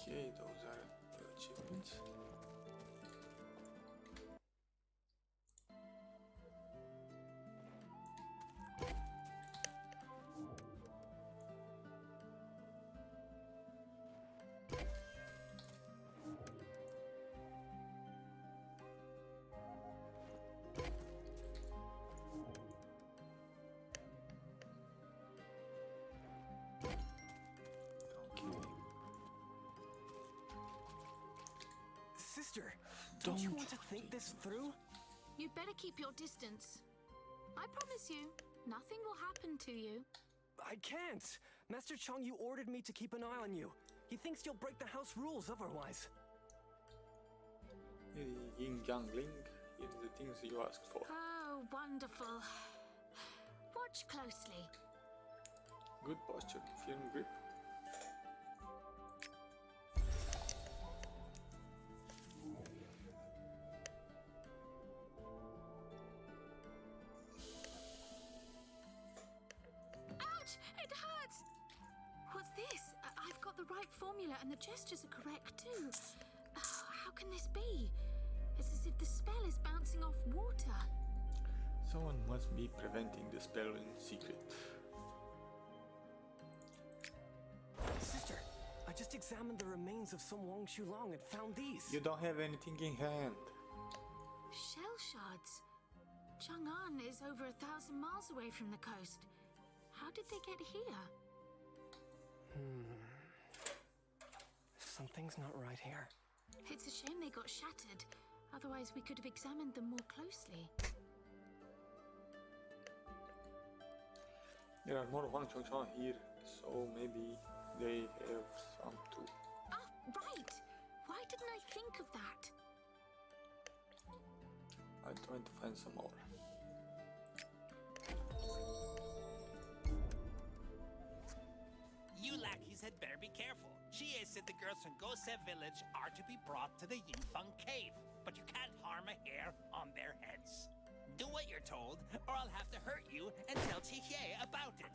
Okay, those are the achievements. Sister, don't you want to think this through? You'd better keep your distance. I promise you, nothing will happen to you. I can't. Master Chengyu ordered me to keep an eye on you. He thinks you'll break the house rules otherwise. Yingyang Ling, here's the things you asked for. Oh, wonderful. Watch closely. Good posture, firm grip. I've got the right formula and the gestures are correct too. Oh, how can this be? It's as if the spell is bouncing off water. Someone must be preventing the spell in secret. Sister, I just examined the remains of some Wang Shulang and found these. You don't have anything in hand. Shell shards. Chang'an is over 1,000 miles away from the coast. How did they get here? Something's not right here. It's a shame they got shattered. Otherwise, we could have examined them more closely. There are more Huang Chongjiang here, so maybe they have some too. Ah, right! Why didn't I think of that? I'm trying to find some more. You lackeys had better be careful. Chie said the girls from Gose village are to be brought to the Yinfeng cave, but you can't harm a hair on their heads. Do what you're told, or I'll have to hurt you and tell Chie about it.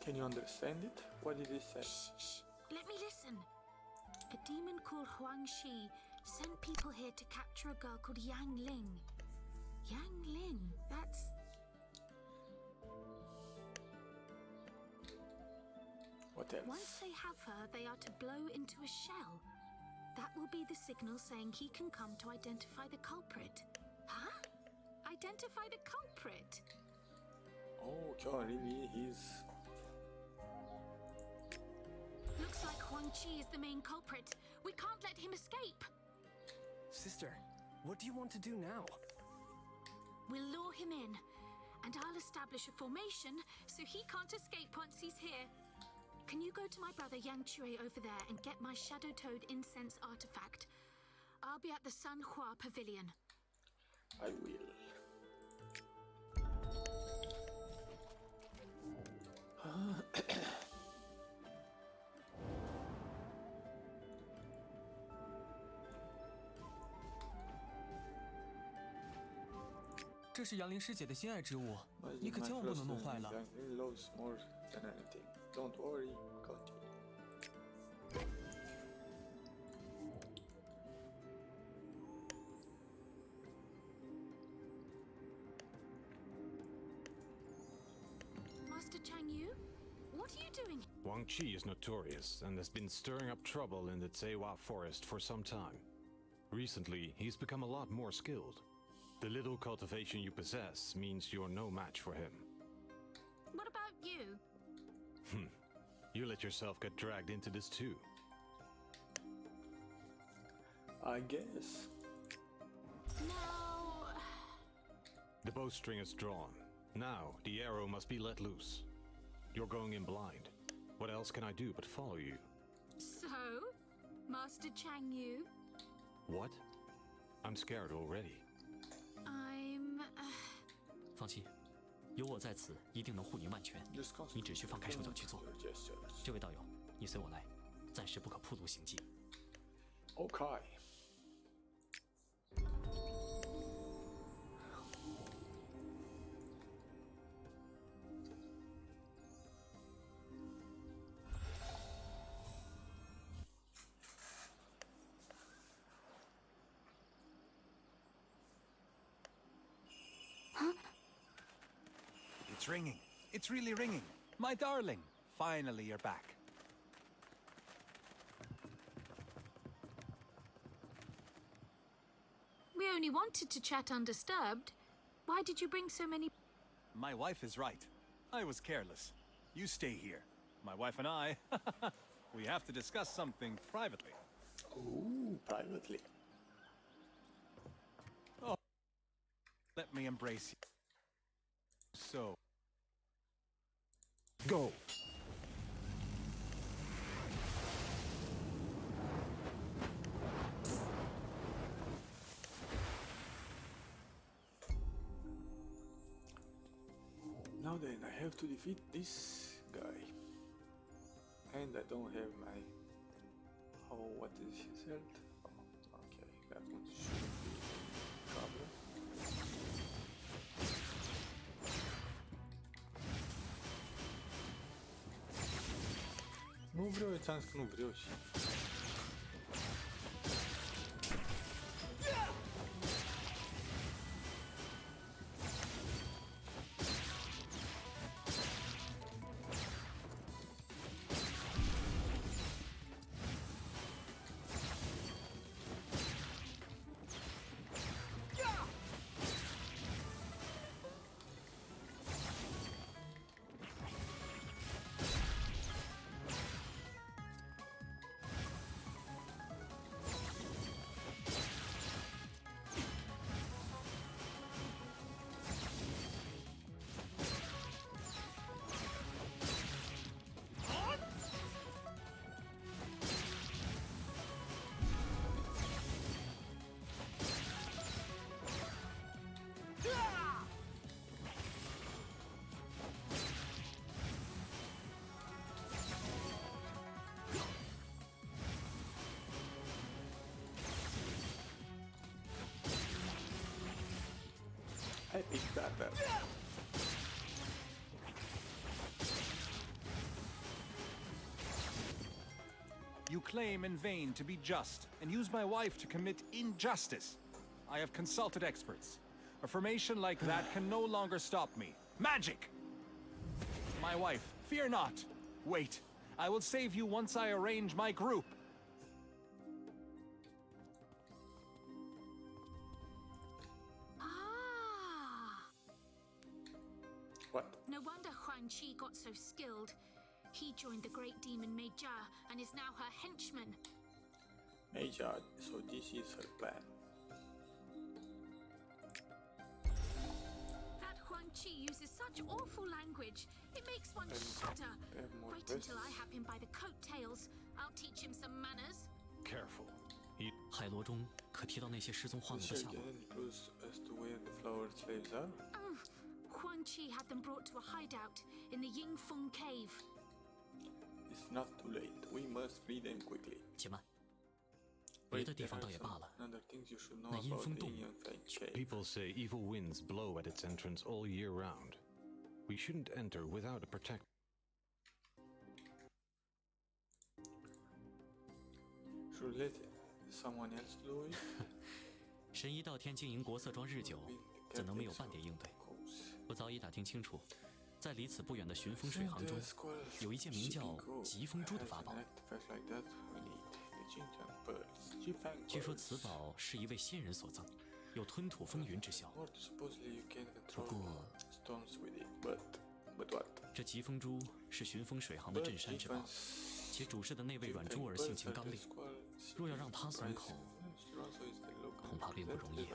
Can you understand it? What did he say? Shh. Let me listen. A demon called Huang Shi sent people here to capture a girl called Yang Ling. Yang Ling, that's... What else? Once they have her, they are to blow into a shell. That will be the signal saying he can come to identify the culprit. Huh? Identify the culprit? Oh, God, really? He's... Looks like Huang Chi is the main culprit. We can't let him escape. Sister, what do you want to do now? We'll lure him in, and I'll establish a formation so he can't escape once he's here. Can you go to my brother Yang Chui over there and get my Shadow Toad incense artifact? I'll be at the Sun Hua Pavilion. I will.这是杨灵师姐的心爱之物，你可千万不能弄坏了。 loves more than anything. Don't worry, got you. Master Chang Yu, what are you doing? Wang Chi is notorious and has been stirring up trouble in the Tsewa forest for some time. Recently, he's become a lot more skilled. The little cultivation you possess means you're no match for him. What about you? You let yourself get dragged into this too. I guess. No. The bowstring is drawn. Now, the arrow must be let loose. You're going in blind. What else can I do but follow you? So, Master Chang Yu? What? I'm scared already. I'm... 放心，有我在此，一定能护你万全。你只需放开手脚去做。这位道友，你随我来，暂时不可暴露行迹。Okay. It's ringing. It's really ringing. My darling, finally you're back. We only wanted to chat undisturbed. Why did you bring so many... My wife is right. I was careless. You stay here. My wife and I, we have to discuss something privately. Ooh, privately. Oh, let me embrace you. So... Go! Now then, I have to defeat this guy. And I don't have my... Oh, what is his health? Oh, okay, that one should be covered. Nu vreau, ți-am zis că nu vreau și... I picked that up. claim in vain to be just and use my wife to commit injustice. I have consulted experts. A formation like that can no longer stop me. Magic! My wife, fear not. Wait, I will save you once I arrange my group. What? No wonder Huang Qi got so skilled. He joined the great demon Mei Jia and is now her henchman. Mei Jia, so this is her plan. That Huang Qi uses such awful language. It makes one shudder. Wait until I have him by the coattails. I'll teach him some manners. Careful. 海螺中可提到那些失踪化奴的下落。 Clues as to where the flower slaves are? Huang Qi had them brought to a hideout in the Yingfeng cave. It's not too late. We must free them quickly. 且慢，别的地方倒也罢了。 Other things you should know 那阴 about 风 the 洞， Yingfeng cave. People say evil winds blow at its entrance all year round. We shouldn't enter without a protector. Should let someone else do it? 神医道天经营国色庄日久，怎能没有半点应对？我早已打听清楚，在离此不远的寻风水杭中，有一件名叫疾风珠的法宝。据说此宝是一位仙人所赠，有吞吐风云之效。不过，这疾风珠是寻风水杭的镇山之宝，且主事的那位阮珠儿性情刚烈，若要让他松口，恐怕并不容易。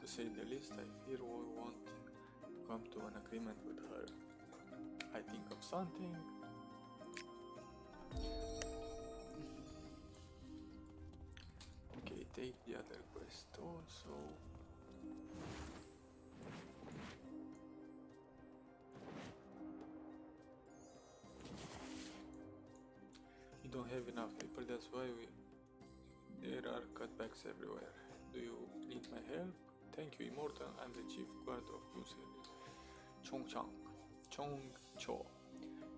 To say the least, I fear we won't come to an agreement with her. I think of something. Okay, take the other quest also. We don't have enough people, that's why there are cutbacks everywhere. Do you need my help? Thank you, Immortal. I'm the chief guard of Musel. Chongchang. Chongcho.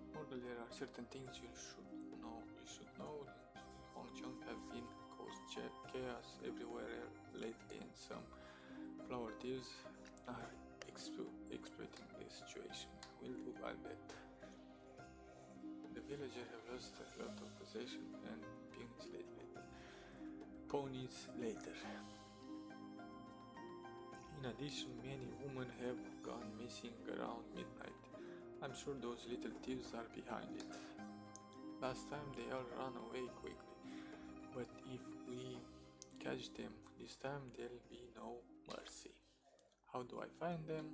Immortal, there are certain things you should know. Hongchang have been caused chaos everywhere lately, and some flower thieves are exploiting the situation. We'll do our bet. The villagers have lost a lot of possession and ponies later. In addition, many women have gone missing around midnight. I'm sure those little thieves are behind it. Last time they all ran away quickly, but if we catch them this time, there'll be no mercy. How do I find them?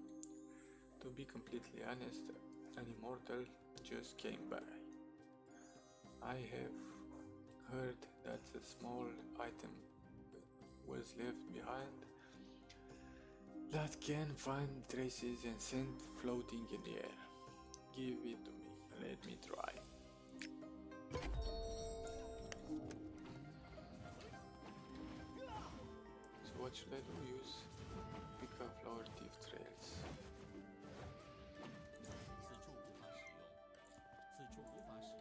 To be completely honest, an immortal just came by. I have heard that a small item was left behind that can find traces and scent floating in the air. Give it to me. Let me try. So what should I do? Use pick up flower thief trails. 自助无法使用。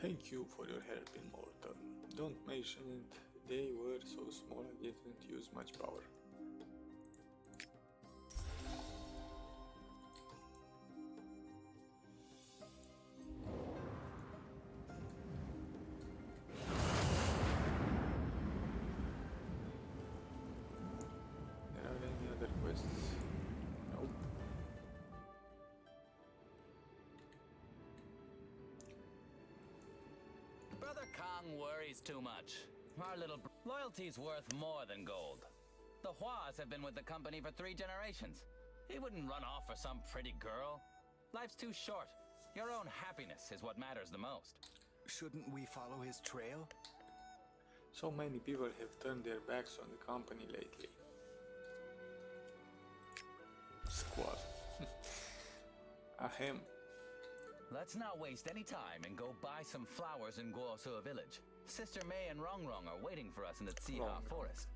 Thank you for your help, Immortal. Don't mention it. They were so small I didn't use much power. There are any other quests? Nope. Brother Kong worries too much. Our little loyalty's worth more than gold. The Huas have been with the company for 3 generations. He wouldn't run off for some pretty girl. Life's too short. Your own happiness is what matters the most. Shouldn't we follow his trail? So many people have turned their backs on the company lately. Squad. Ahem. Let's not waste any time and go buy some flowers in Guosu village. Sister May and Rongrong are waiting for us in the Tsiha forest.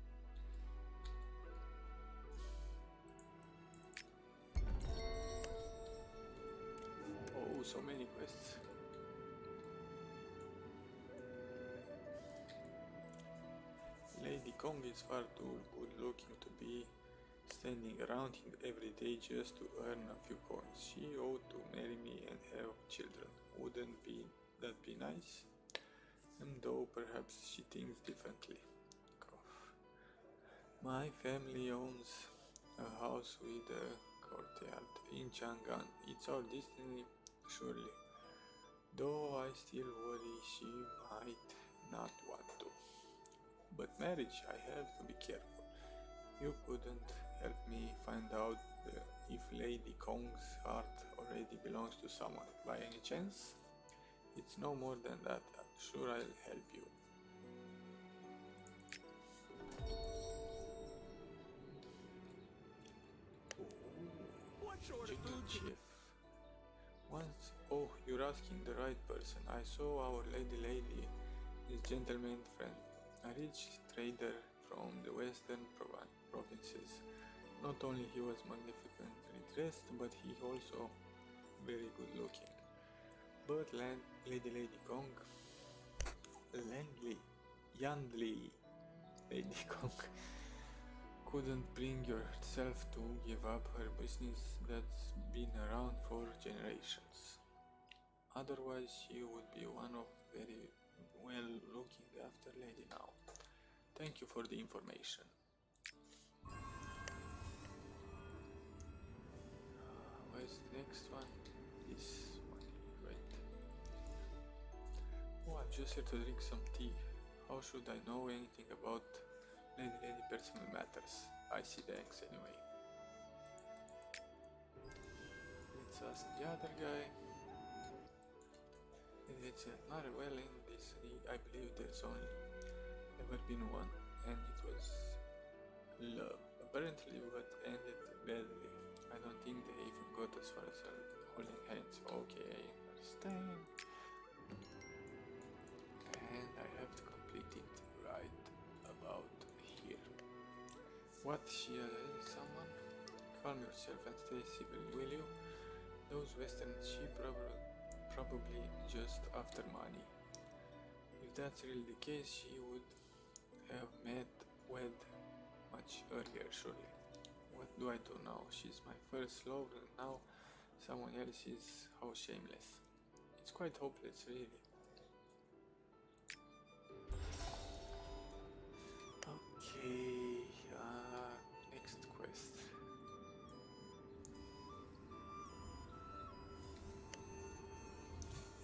Oh, so many quests. Lady Kong is far too good looking to be standing around him every day just to earn a few coins. She ought to marry me and have children. Wouldn't that be nice? And though perhaps she thinks differently. My family owns a house with a courtyard in Chang'an. It's our destiny, surely. Though I still worry she might not want to. But marriage, I have to be careful. You couldn't help me find out if Lady Kong's heart already belongs to someone, by any chance? It's no more than that. I'm sure I'll help you. What sort of food Chief. Once, oh, you're asking the right person. I saw our lady, his gentleman friend, a rich trader from the western provinces. Not only he was magnificently dressed, but he also very good looking. But Lady Kong, Yandli, Lady Kong, couldn't bring herself to give up her business that's been around for generations. Otherwise, she would be one of very well looking after lady now. Thank you for the information. Where's the next one? This one, right? Oh, I'm just here to drink some tea. How should I know anything about lady personal matters? I see the X anyway. Let's ask the other guy. It's not well in this. I believe there's only ever been one, and it was love. Apparently, what ended badly. I don't think they even got as far as holding hands. Okay, I understand. And I have to complete it right about here. What, she someone? Calm yourself and stay civil, will you? Those western sheep probably just after money. If that's really the case, she would have wed much earlier, surely. What do I do now? She's my first love and now someone else is. How shameless. It's quite hopeless, really. Okay, next quest.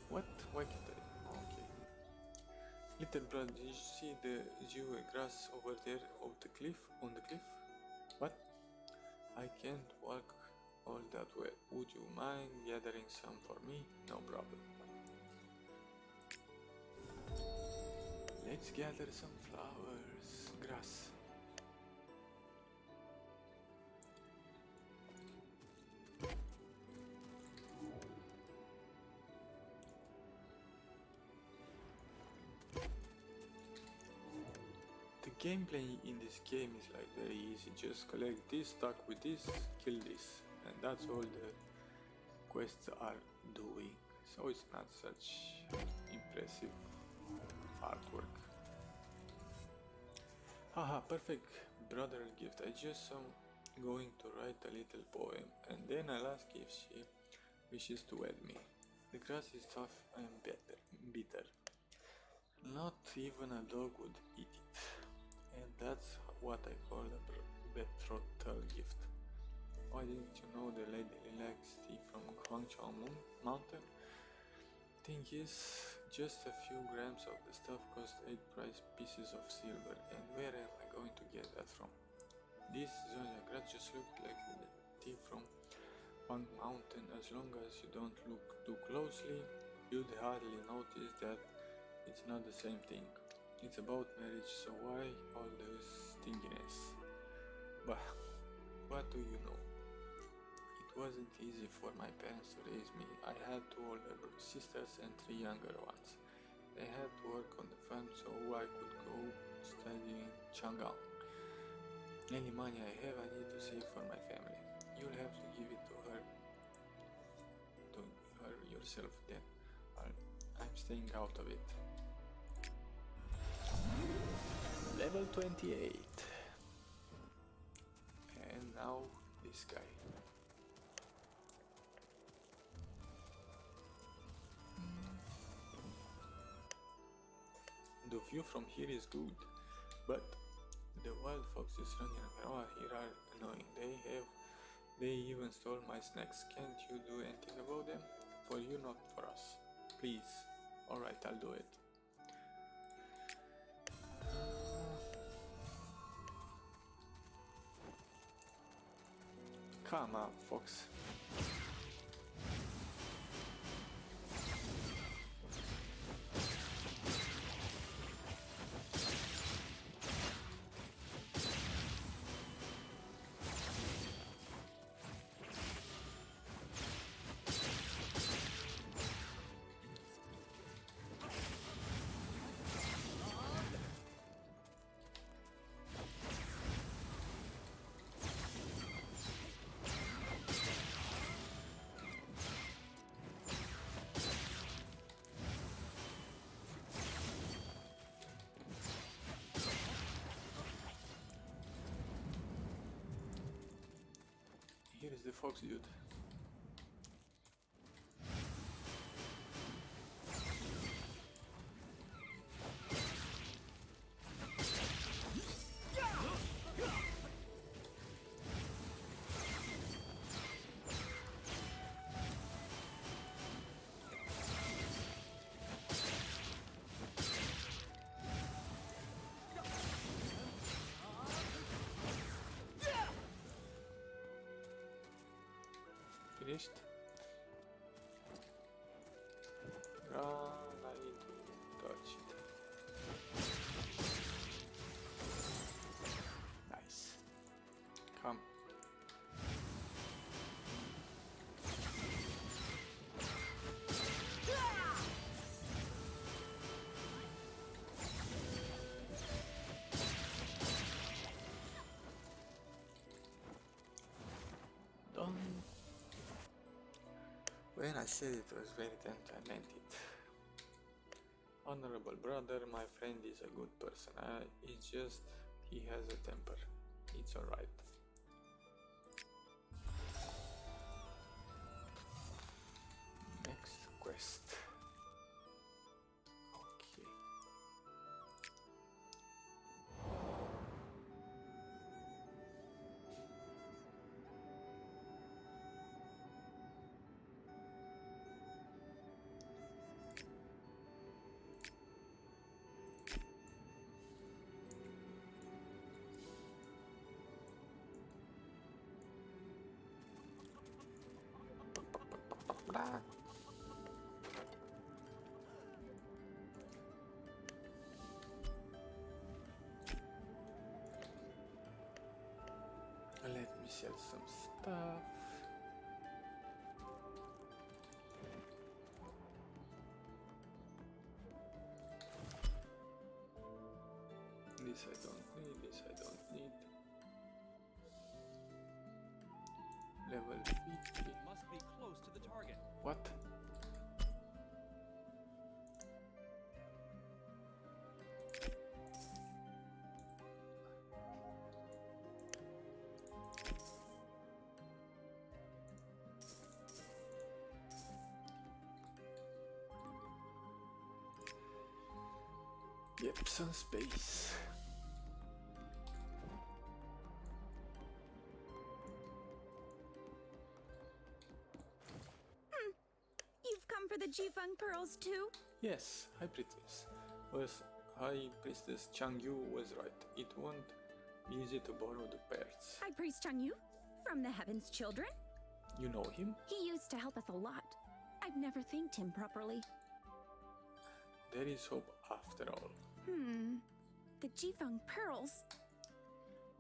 What? Why can't I? Okay. Little brother, did you see the grass over there on the cliff? What? I can't walk all that way. Would you mind gathering some for me? No problem. Let's gather some flowers. Grass. The gameplay in this game is like very easy. Just collect this, talk with this, kill this, and that's all the quests are doing. So it's not such impressive artwork. Haha, perfect brotherly gift. I just am going to write a little poem, and then I'll ask if she wishes to wed me. The grass is tough and bitter. Not even a dog would eat it. And that's what I call a betrothal gift. Why didn't you know the lady likes tea from Guangzhou Mountain? Thing is, just a few grams of the stuff cost 8 price pieces of silver, and where am I going to get that from? This Zoya grass just looked like the tea from Wang Mountain. As long as you don't look too closely, you'd hardly notice that it's not the same thing. It's about marriage, so why all this stinginess? But what do you know? It wasn't easy for my parents to raise me. I had 2 older sisters and 3 younger ones. They had to work on the farm so I could go study in Chang'an. Any money I have, I need to save for my family. You'll have to give it to her yourself then. I'm staying out of it. Level 28. And now this guy. The view from here is good, but the wild foxes running around here are annoying. They even stole my snacks. Can't you do anything about them? For you, not for us. Please. Alright, I'll do it. Come on, fox. Here is the fox dude. Finished. Run, I need to touch it. Nice. Come. Done. When I said it was very tempting, I meant it. Honorable brother, my friend is a good person. It's just he has a temper. It's alright. Next quest. Okay. Let me sell some stuff. This I don't need, this I don't need. Level 50. Must be close to the target. What? Yep, some space. You've come for the Jifeng pearls too? Yes, High Priestess Chang Yu was right. It won't be easy to borrow the pearls. High Priest Chang Yu? From the Heaven's Children? You know him? He used to help us a lot. I've never thanked him properly. There is hope after all. The Jifeng pearls?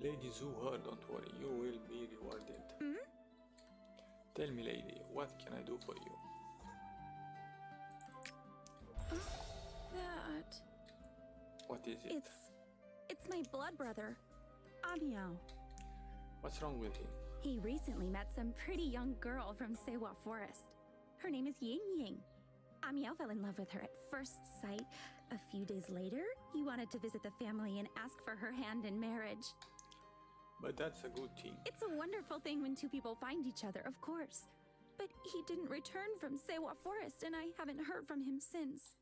Lady Zhu He, don't worry, you will be rewarded. Tell me, lady, what can I do for you? That... What is it? It's my blood brother, Amiao. What's wrong with him? He recently met some pretty young girl from Sehua Forest. Her name is Ying Ying. Amiao fell in love with her at first sight. A few days later, he wanted to visit the family and ask for her hand in marriage. But that's a good thing. It's a wonderful thing when two people find each other, of course. But he didn't return from Sehua Forest, and I haven't heard from him since.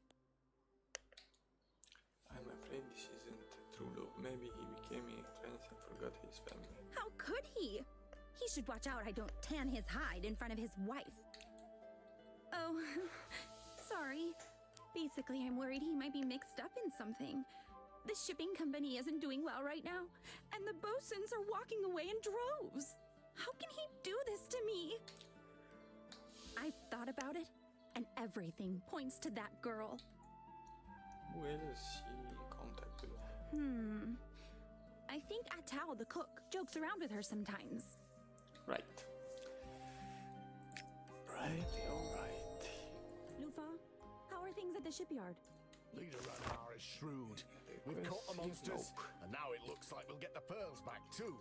I'm afraid this isn't true love. Maybe he became a prince and forgot his family. How could he? He should watch out I don't tan his hide in front of his wife. Oh, sorry. Basically, I'm worried he might be mixed up in something. The shipping company isn't doing well right now, and the bosuns are walking away in droves. How can he do this to me? I've thought about it, and everything points to that girl. Who else is she in contact with? I think Atao, the cook, jokes around with her sometimes. Right. Alright. Lufa, how are things at the shipyard? Leader Ranar is shrewd. We've caught the monsters, and now it looks like we'll get the pearls back too.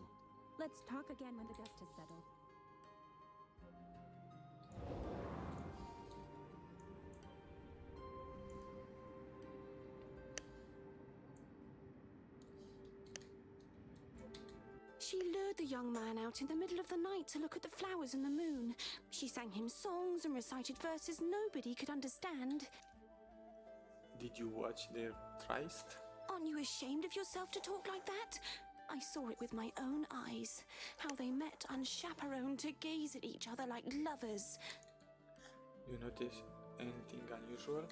Let's talk again when the dust has settled. She lured the young man out in the middle of the night to look at the flowers and the moon. She sang him songs and recited verses nobody could understand. Did you watch their tryst? Aren't you ashamed of yourself to talk like that? I saw it with my own eyes. How they met unchaperoned to gaze at each other like lovers. You notice anything unusual?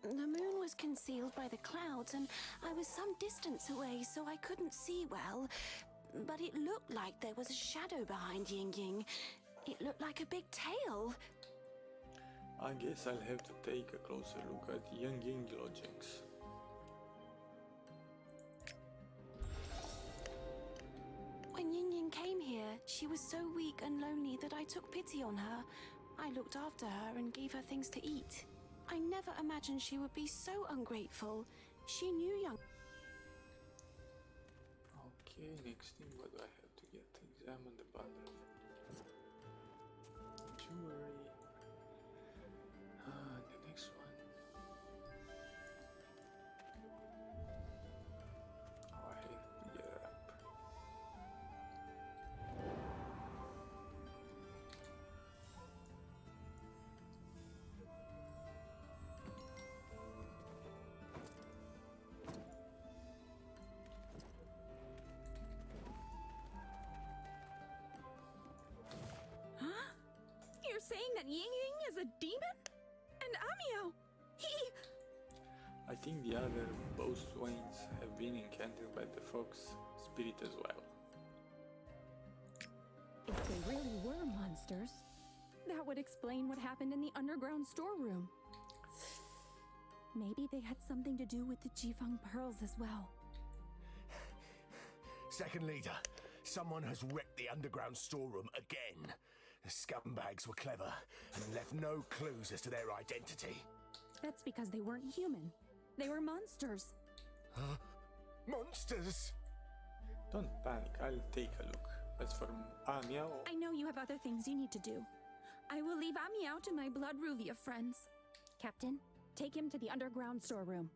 The moon was concealed by the clouds, and I was some distance away, so I couldn't see well. But it looked like there was a shadow behind Ying Ying. It looked like a big tail. I guess I'll have to take a closer look at Ying Ying lodgings. When Ying Ying came here, she was so weak and lonely that I took pity on her. I looked after her and gave her things to eat. I never imagined she would be so ungrateful. She knew young... Okay, next thing, what do I have to get? Examine the bundle of jewelry. The next one. Oh, I have to get up. You're saying that Ying Ying is a demon? And Amiao, I think the other Boswains have been encountered by the fox spirit as well. if they really were monsters, that would explain what happened in the underground storeroom. Maybe they had something to do with the Jifeng pearls as well. Second leader, someone has wrecked the underground storeroom again. The scumbags were clever and left no clues as to their identity. That's because they weren't human. They were monsters. Huh? Monsters? Don't panic, I'll take a look. As for Amiao... I know you have other things you need to do. I will leave Amiao to my Blood Ruvia friends. Captain, take him to the underground storeroom.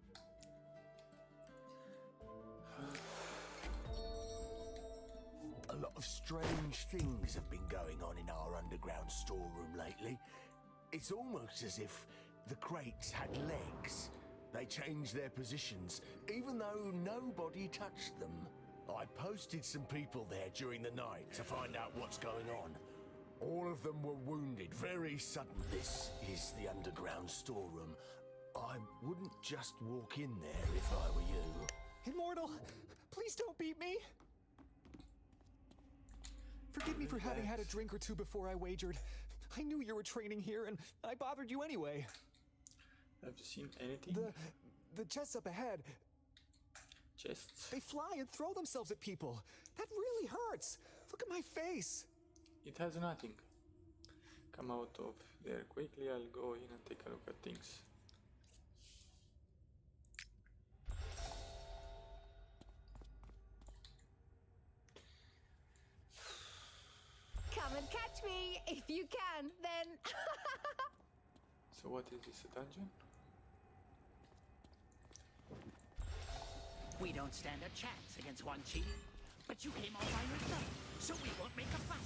A lot of strange things have been going on in our underground storeroom lately. It's almost as if the crates had legs. They changed their positions, even though nobody touched them. I posted some people there during the night to find out what's going on. All of them were wounded very suddenly. This is the underground storeroom. I wouldn't just walk in there if I were you. Immortal, please don't beat me! Forgive me for having had a drink or two before I wagered. I knew you were training here, and I bothered you anyway. Have you seen anything? The chests up ahead. Chests? They fly and throw themselves at people. That really hurts. Look at my face. It has nothing. Come out of there quickly. I'll go in and take a look at things. Come and catch me if you can, then. So what is this, a dungeon? We don't stand a chance against Quan Chi, but you came all by yourself, so we won't make a fuss.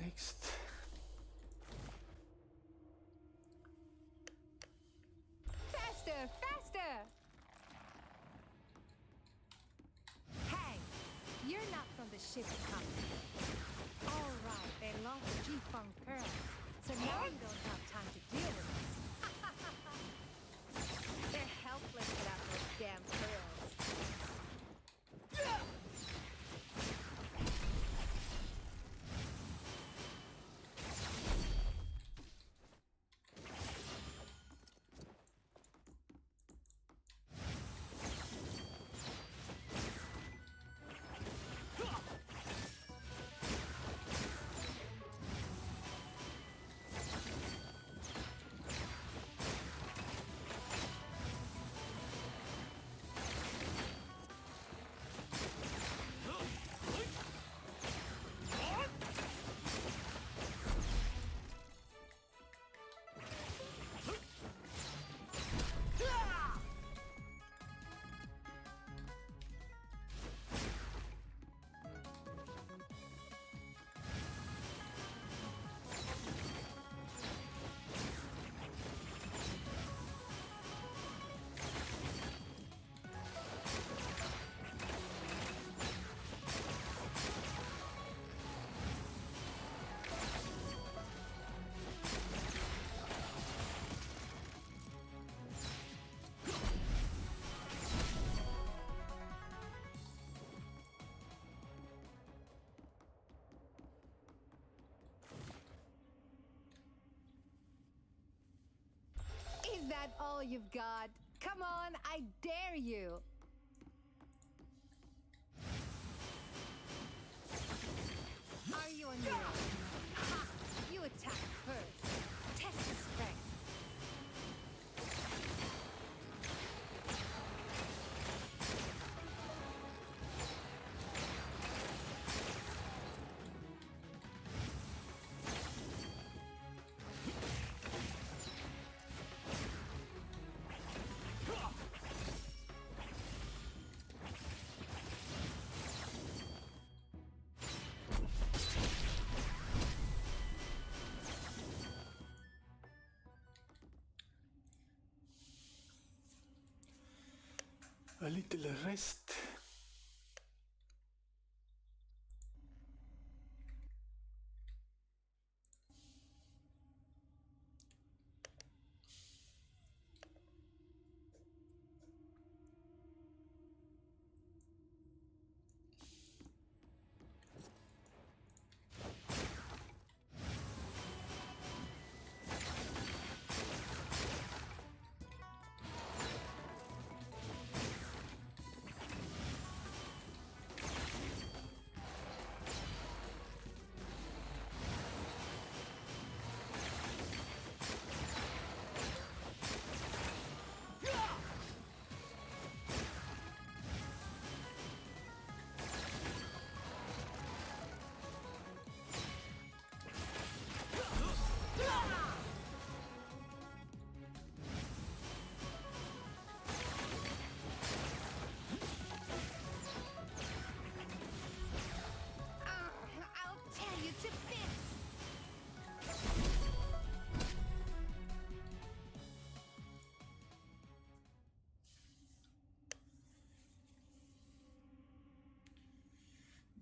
Next. Faster, faster! Hey, you're not from the ship company. All right, they lost the G-Funk pearls, so now you don't have time to deal with us. They're helpless without those damn pearls. Is that all you've got? Come on, I dare you! Are you on your own? Ha! You attack first. Test the strength. little rest.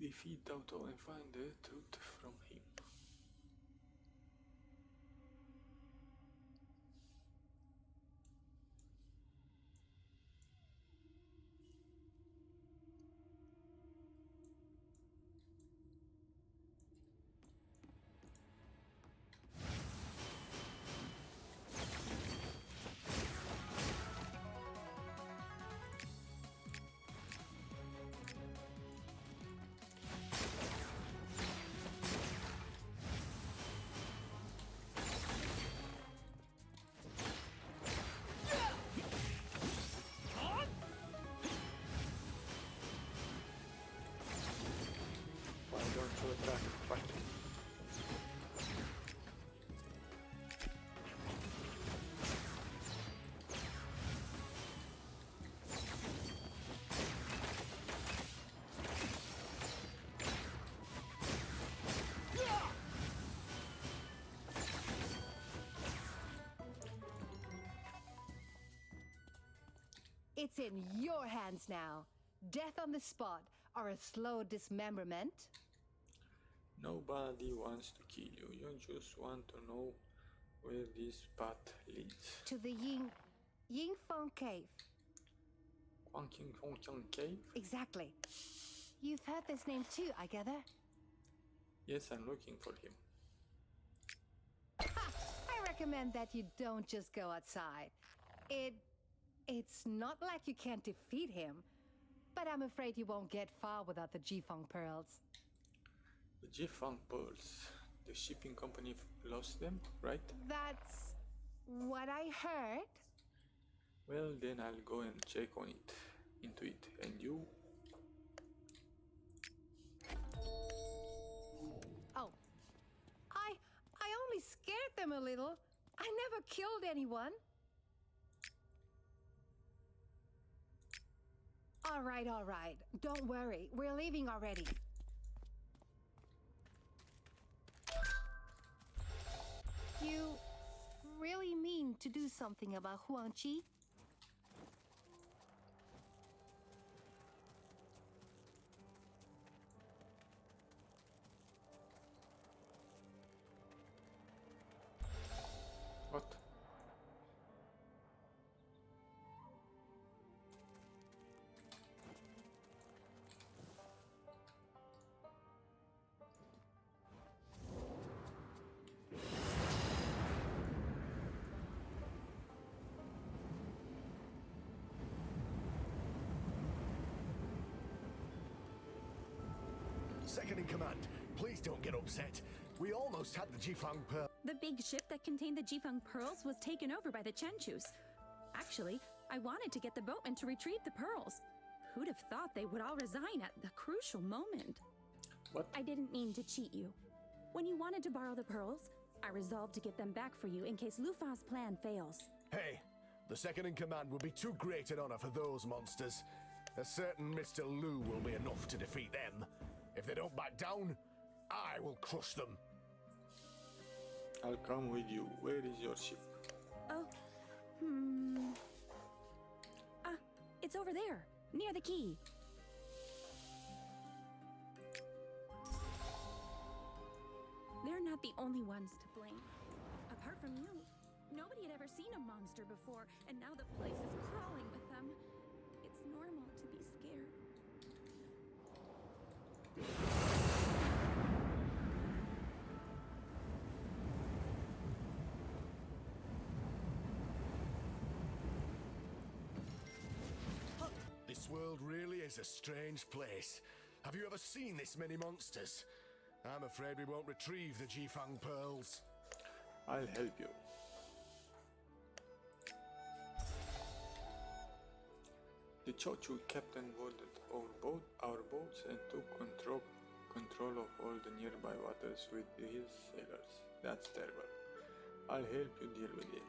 Defeat Auto and find the truth from him. It's in your hands now. Death on the spot or a slow dismemberment. Nobody wants to kill you. You just want to know where this path leads. To the Yingfeng Cave. Yingfeng Cave? Exactly. You've heard this name too, I gather. Yes, I'm looking for him. Ha! I recommend that you don't just go outside. It's not like you can't defeat him, but I'm afraid you won't get far without the Jifeng Pearls. The Jifeng Pearls. The shipping company lost them, right? That's what I heard. Well, then I'll go and check on it, into it. And you? Oh, I only scared them a little. I never killed anyone. All right. Don't worry. We're leaving already. You really mean to do something about Huang Qi? What? Second in command, please don't get upset. We almost had the Jifeng Pearl. The big ship that contained the Jifeng Pearls was taken over by the Chenchus. Actually, I wanted to get the boatmen to retrieve the pearls. Who'd have thought they would all resign at the crucial moment? What? I didn't mean to cheat you. When you wanted to borrow the pearls, I resolved to get them back for you in case Lu Fa's plan fails. Hey, the second in command would be too great an honor for those monsters. A certain Mr. Lu will be enough to defeat them. If they don't back down, I will crush them. I'll come with you. Where is your ship? Oh, it's over there. near the key. They're not the only ones to blame. Apart from you, nobody had ever seen a monster before, and now the place is crawling with them. It's normal to be scared. This world really is a strange place. Have you ever seen this many monsters? I'm afraid we won't retrieve the Jifang pearls. I'll help you. The Chochu captain boarded our boats and took control of all the nearby waters with his sailors. That's terrible. I'll help you deal with it.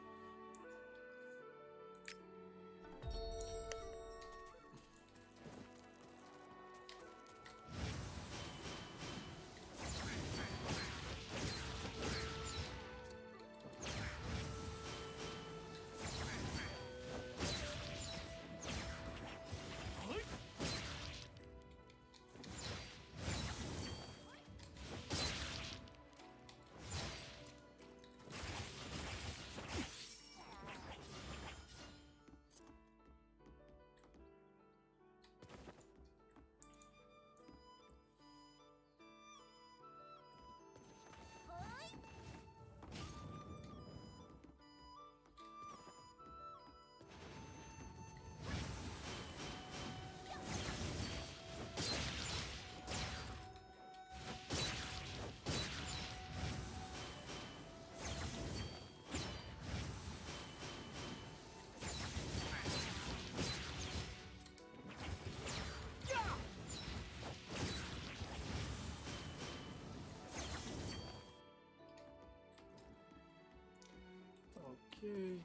Okay,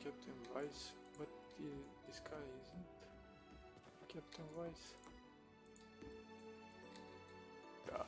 Captain Weiss, but this guy isn't Captain Weiss. Yeah.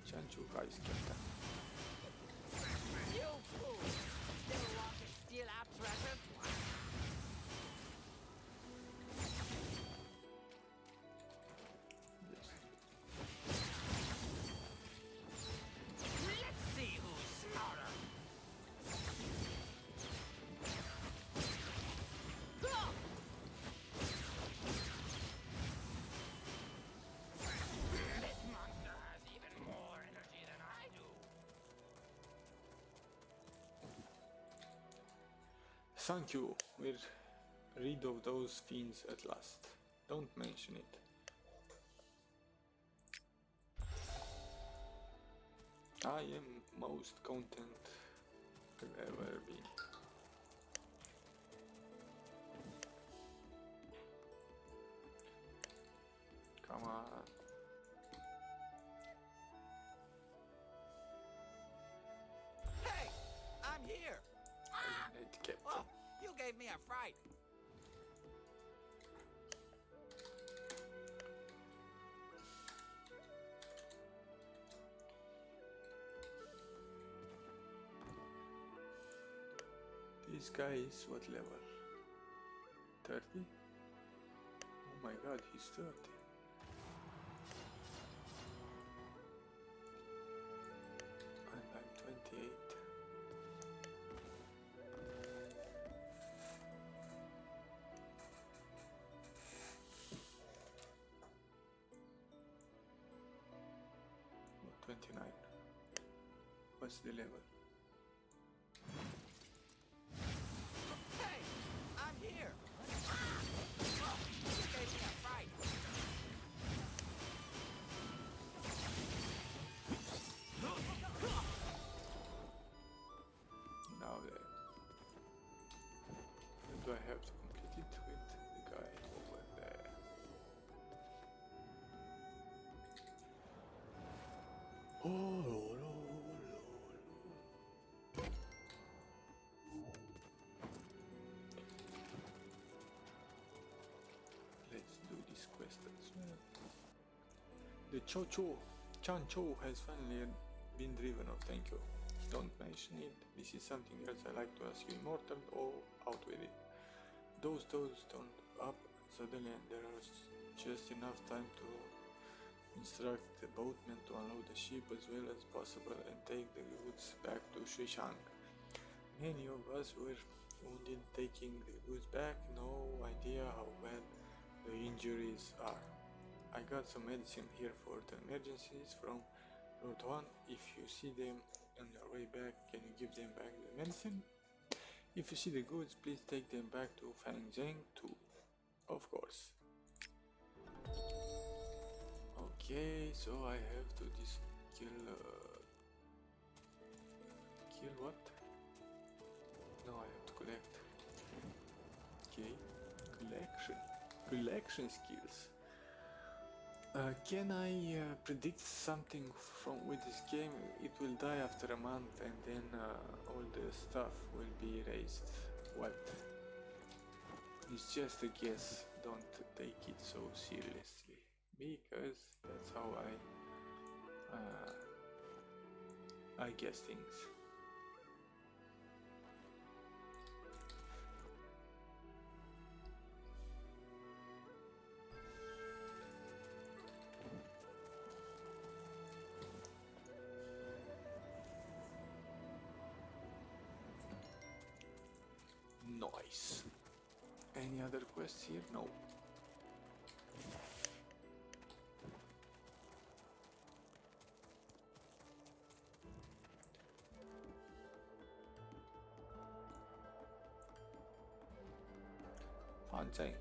Chanchu guys, Captain. You fool! Still want to steal our treasures? Let's see who's smarter. This monster has even more energy than I do. Thank you. We're rid of those fiends at last. Don't mention it. I am most content I've ever been. Come on. Hey, I'm here. Oh, you gave me a fright. This guy is what level? 30? Oh my god, he's 30. And I'm 28. Oh, 29. What's the level? Hey, I'm here. Oh, you gave me a fright. Now then, do I have to complete it with the guy over there? Oh, let's do this quest as well. The Chancho has finally been driven off, thank you. Don't mention it. This is something else I like to ask you, Immortal. Oh, out with it. Those toads turned up suddenly and there was just enough time to instruct the boatmen to unload the ship as well as possible and take the goods back to Xueshang. Many of us were wounded taking the goods back, no idea how bad the injuries are. I got some medicine here for the emergencies from Route 1. If you see them on your way back, can you give them back the medicine? If you see the goods, please take them back to Fang Zheng too. Of course. Okay, so I have to kill what? No, I have to collect. Okay, collection skills. Can I predict something with this game? It will die after a month and then all the stuff will be erased. What? It's just a guess. Don't take it so seriously, because that's how I guess things. Nice. Any other quests here? No. Fang.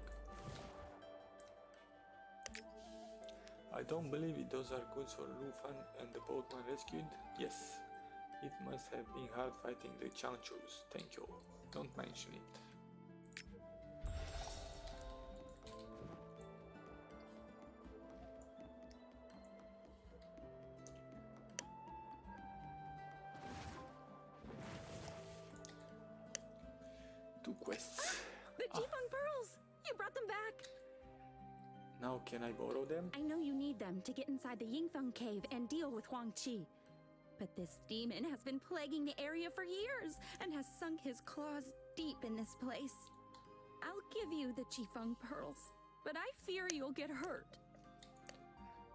I don't believe it. Those are goods for Lu Fan and the boatman rescued? Yes. It must have been hard fighting the Chanchus. Thank you. Don't mention it. Two quests. The Jifeng pearls! You brought them back! Now can I borrow them? I know you need them to get inside the Yingfeng cave and deal with Huang Qi. But this demon has been plaguing the area for years and has sunk his claws deep in this place. I'll give you the Jifeng pearls, but I fear you'll get hurt.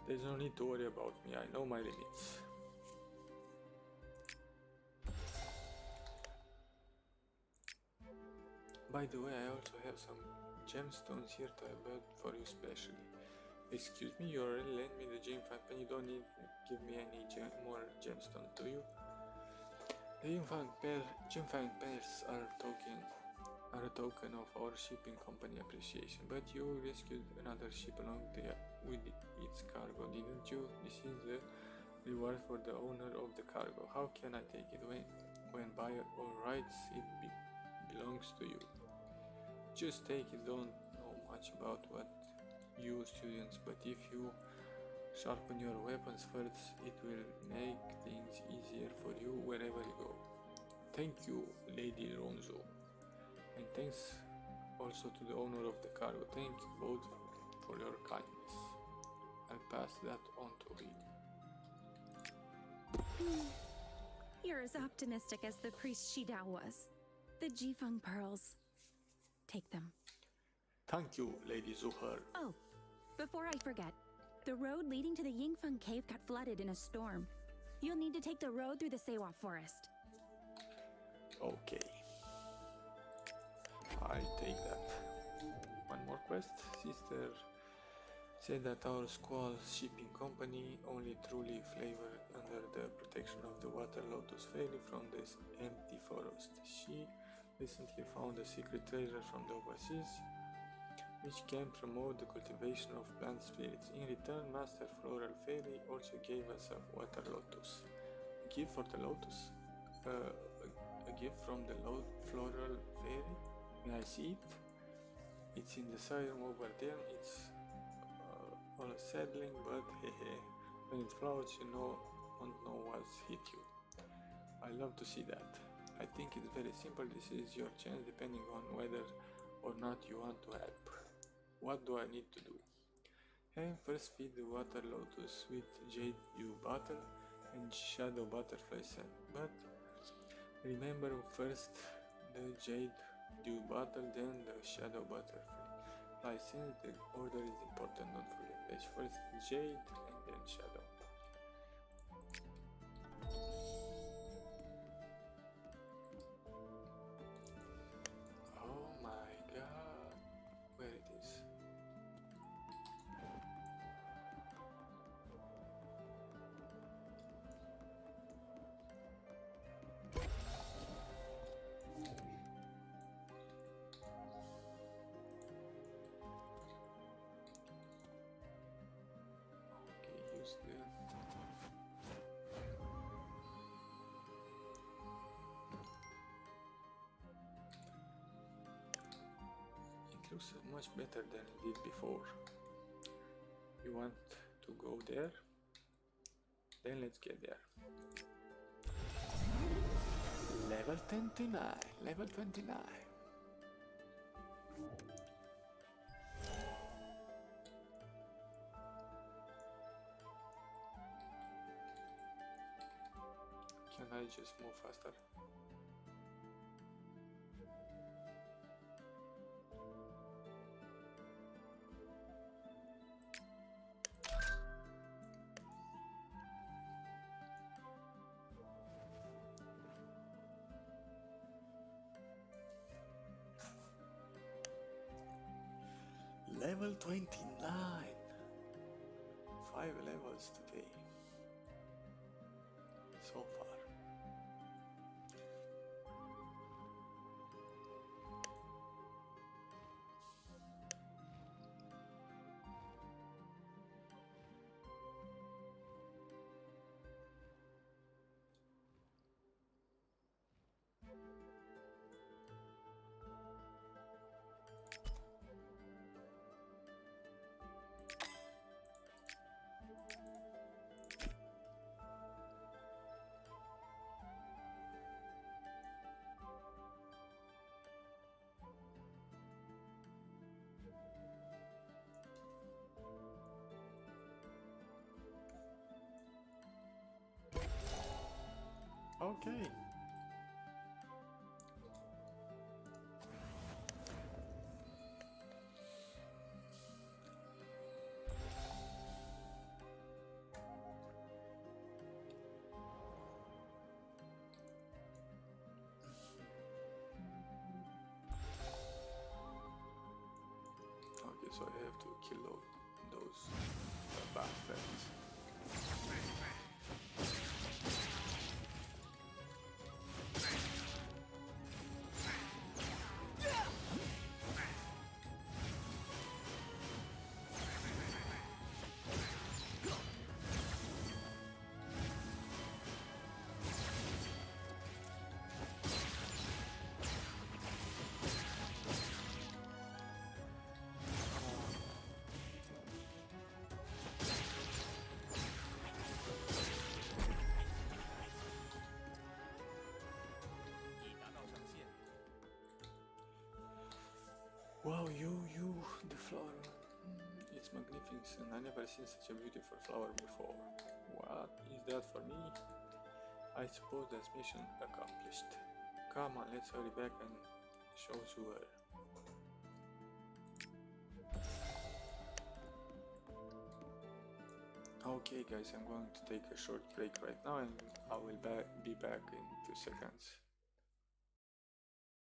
There's no need to worry about me. I know my limits. By the way, I also have some gemstones here to have for you specially. Excuse me, you already lent me the gem fan pen. You don't need to give me any more gemstones, do you? The gem fan pairs are talking are a token of our shipping company appreciation. But you rescued another ship along with its cargo, didn't you? This is the reward for the owner of the cargo. How can I take it when by all rights it belongs to you? Just take it. Don't know much about what you students, but if you sharpen your weapons first, it will make things easier for you wherever you go. Thank you, Lady Ronzo. And thanks also to the owner of the cargo. Thank you both for your kindness. I'll pass that on to Reed. You're as optimistic as the priest Shidao was. The Jifeng pearls. Take them. Thank you, Lady Zuhur. Oh, before I forget, the road leading to the Yingfeng cave got flooded in a storm. You'll need to take the road through the Seiwa forest. Okay. I'll take that. One more quest. Sister said that our squall shipping company only truly flavor under the protection of the Water Lotus Fairy from this empty forest. She recently found a secret treasure from the overseas, which can promote the cultivation of plant spirits. In return, Master Floral Fairy also gave us a Water Lotus. A gift for the Lotus? A gift from the Floral Fairy? May I see it? It's in the side room over there. It's all settling, but when it flowers, you won't know what's hit you. I love to see that. I think it's very simple. This is your chance, depending on whether or not you want to help. What do I need to do? First feed the Water Lotus with Jade Dew Bottle and Shadow Butterfly scent. But remember, first the Jade Dew Bottle, then the Shadow Butterfly scent. The order is important, don't forget. First Jade and then Shadow. Oh my god, where it is? It looks much better than it did before. You want to go there? Then let's get there. Level 29. Level 29. Can I just move faster? Level 29. 5 levels today. So far. Okay. Okay, so I have to kill those bastards. Wow, the flower. It's magnificent. I never seen such a beautiful flower before. What is that for me? I suppose that's mission accomplished. Come on, let's hurry back and show to her. Okay guys, I'm going to take a short break right now and I will be back in 2 seconds.